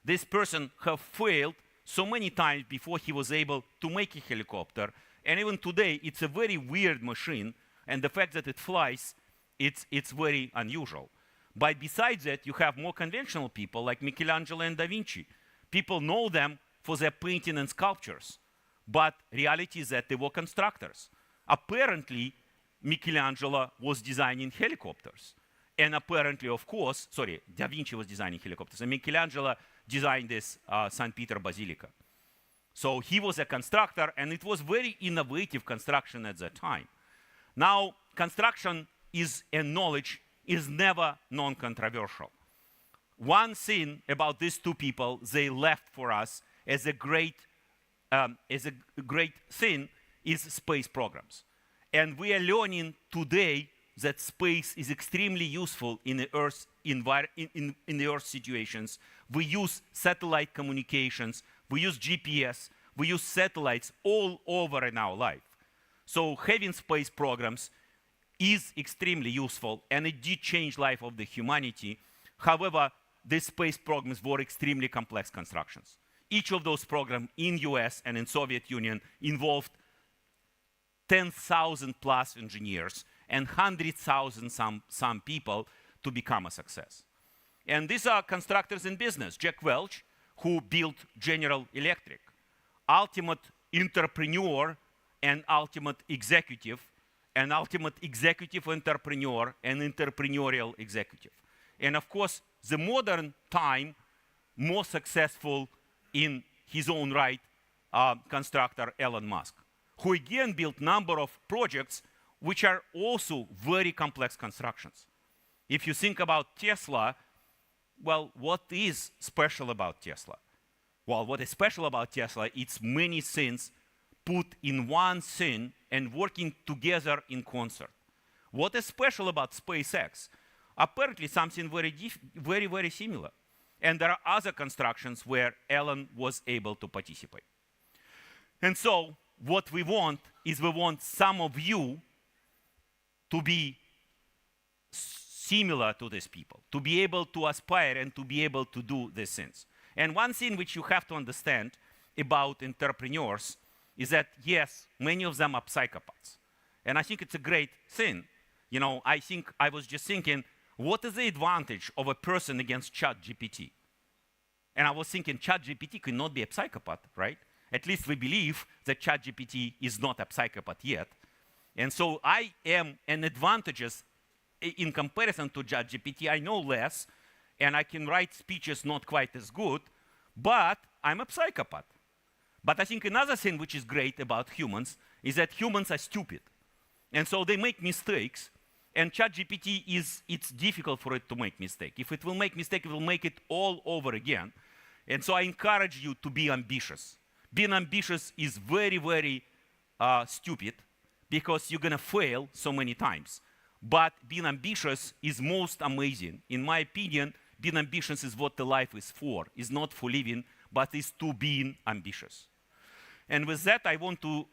This person have failed so many times before he was able to make a helicopter. And even today, it's a very weird machine. And the fact that it flies, it's very unusual. But besides that, you have more conventional people like Michelangelo and Da Vinci. People know them for their painting and sculptures. But reality is that they were constructors. Apparently, Michelangelo was designing helicopters. And apparently, of course, sorry, Da Vinci was designing helicopters. And Michelangelo designed this St. Peter Basilica. So he was a constructor, and it was very innovative construction at that time. Now, construction and knowledge is never non-controversial. One thing about these two people they left for us as a great thing is space programs. And we are learning today that space is extremely useful in the Earth in the Earth situations. We use satellite communications, we use GPS, we use satellites all over in our life. So having space programs is extremely useful, and it did change life of the humanity. However, these space programs were extremely complex constructions. Each of those programs in US and in Soviet Union involved 10,000 plus engineers and 100,000 some people to become a success. And these are constructors in business. Jack Welch, who built General Electric, ultimate entrepreneur and ultimate executive entrepreneur and entrepreneurial executive. And of course, the modern time, more successful in his own right, constructor Elon Musk, who again built number of projects which are also very complex constructions. If you think about Tesla, well, what is special about Tesla? Well, what is special about Tesla, it's many things put in one thing and working together in concert. What is special about SpaceX? Apparently something very similar. And there are other constructions where Elon was able to participate. And so what we want is we want some of you to be similar to these people, to be able to aspire and to be able to do these things. And one thing which you have to understand about entrepreneurs is that, yes, many of them are psychopaths. And I think it's a great thing. You know, I was just thinking, what is the advantage of a person against ChatGPT? And I was thinking, ChatGPT cannot be a psychopath, right? At least we believe that ChatGPT is not a psychopath yet. And so I am an advantageous in comparison to ChatGPT. I know less, and I can write speeches not quite as good, but I'm a psychopath. But I think another thing which is great about humans is that humans are stupid. And so they make mistakes, and ChatGPT it's difficult for it to make mistake. If it will make mistake, it will make it all over again. And so I encourage you to be ambitious. Being ambitious is very stupid, because you're gonna fail so many times. But being ambitious is most amazing. In my opinion, being ambitious is what the life is for. It's not for living, but it's to being ambitious. And with that, I want to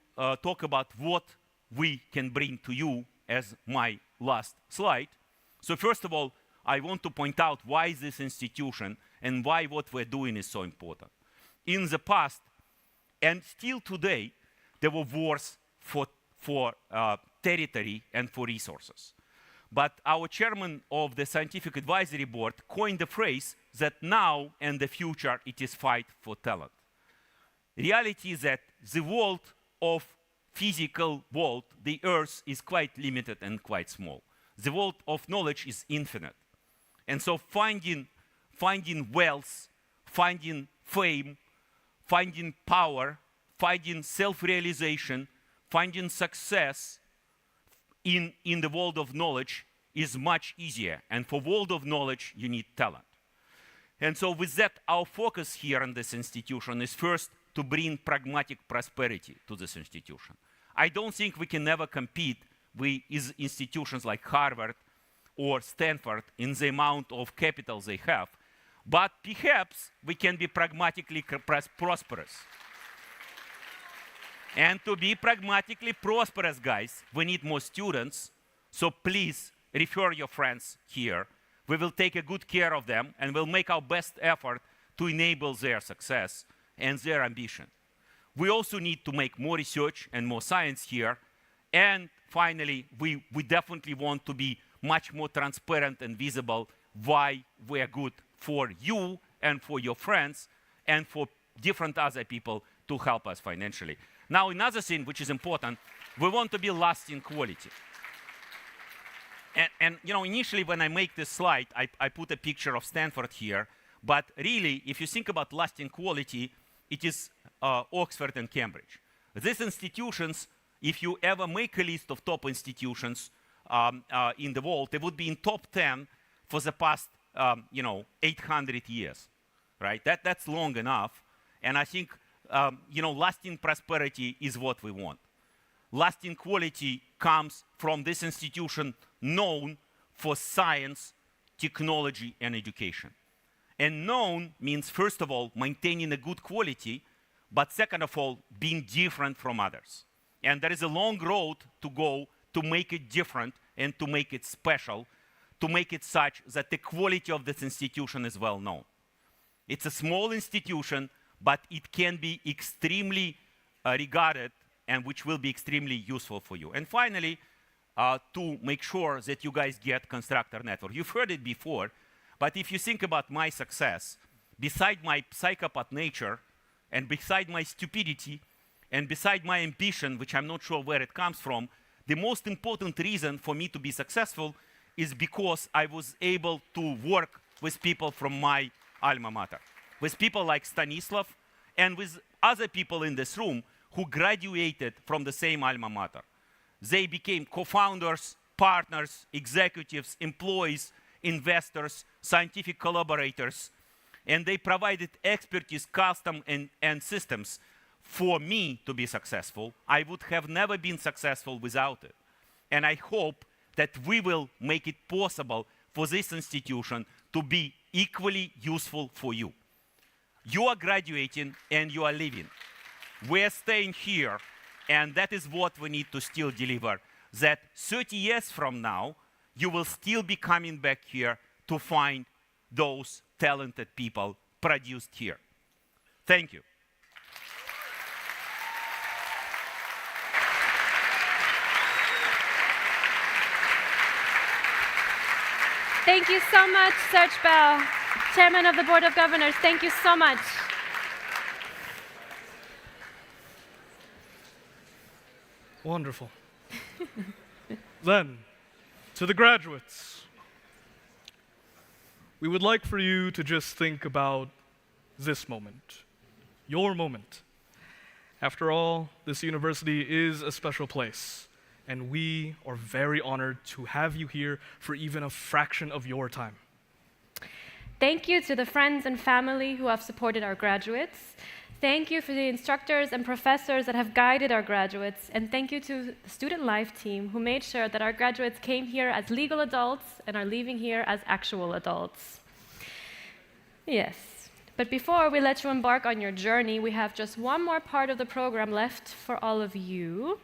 talk about what we can bring to you as my last slide. So first of all, I want to point out why this institution and why what we're doing is so important. In the past, and still today, there were wars for territory and for resources. But our chairman of the Scientific Advisory Board coined the phrase that now and the future it is fight for talent. Reality is that the world of physical world, the earth, is quite limited and quite small. The world of knowledge is infinite. And so finding wealth, finding fame, finding power, finding self-realization, finding success in the world of knowledge is much easier. And for world of knowledge, you need talent. And so with that, our focus here in this institution is first to bring pragmatic prosperity to this institution. I don't think we can ever compete with institutions like Harvard or Stanford in the amount of capital they have, but perhaps we can be pragmatically prosperous. And to be pragmatically prosperous, guys, we need more students, so please refer your friends here. We will take a good care of them and we'll make our best effort to enable their success and their ambition. We also need to make more research and more science here. And finally, we definitely want to be much more transparent and visible why we're good for you and for your friends and for different other people to help us financially. Now, another thing which is important, we want to be lasting quality. And you know, initially when I make this slide, I put a picture of Stanford here. But really, if you think about lasting quality, it is Oxford and Cambridge. These institutions, if you ever make a list of top institutions in the world, they would be in top 10 for the past 800 years, right? That's long enough. And I think lasting prosperity is what we want. Lasting quality comes from this institution known for science, technology, and education. And known means, first of all, maintaining a good quality, but second of all, being different from others. And there is a long road to go to make it different and to make it special, to make it such that the quality of this institution is well known. It's a small institution, but it can be extremely regarded and which will be extremely useful for you. And finally, to make sure that you guys get Constructor Network. You've heard it before, but if you think about my success, beside my psychopath nature, and beside my stupidity, and beside my ambition, which I'm not sure where it comes from, the most important reason for me to be successful is because I was able to work with people from my alma mater, with people like Stanislav, and with other people in this room who graduated from the same alma mater. They became co-founders, partners, executives, employees, investors, scientific collaborators, and they provided expertise, custom, and systems for me to be successful. I would have never been successful without it. And I hope that we will make it possible for this institution to be equally useful for you. You are graduating and you are leaving. We're staying here, and that is what we need to still deliver, that 30 years from now, you will still be coming back here to find those talented people produced here. Thank you. Thank you so much, Serge Bell, Chairman of the Board of Governors. Thank you so much. Wonderful. Then, to the graduates, we would like for you to just think about this moment, your moment. After all, this university is a special place, and we are very honored to have you here for even a fraction of your time. Thank you to the friends and family who have supported our graduates. Thank you for the instructors and professors that have guided our graduates, and thank you to the Student Life team who made sure that our graduates came here as legal adults and are leaving here as actual adults. Yes. But before we let you embark on your journey, we have just one more part of the program left for all of you.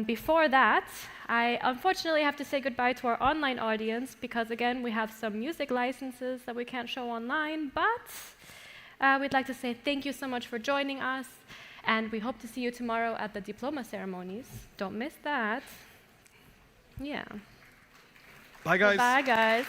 Before that, I unfortunately have to say goodbye to our online audience because, again, we have some music licenses that we can't show online, but we'd like to say thank you so much for joining us, and we hope to see you tomorrow at the Diploma Ceremonies. Don't miss that. Yeah. Bye, guys. Bye, guys.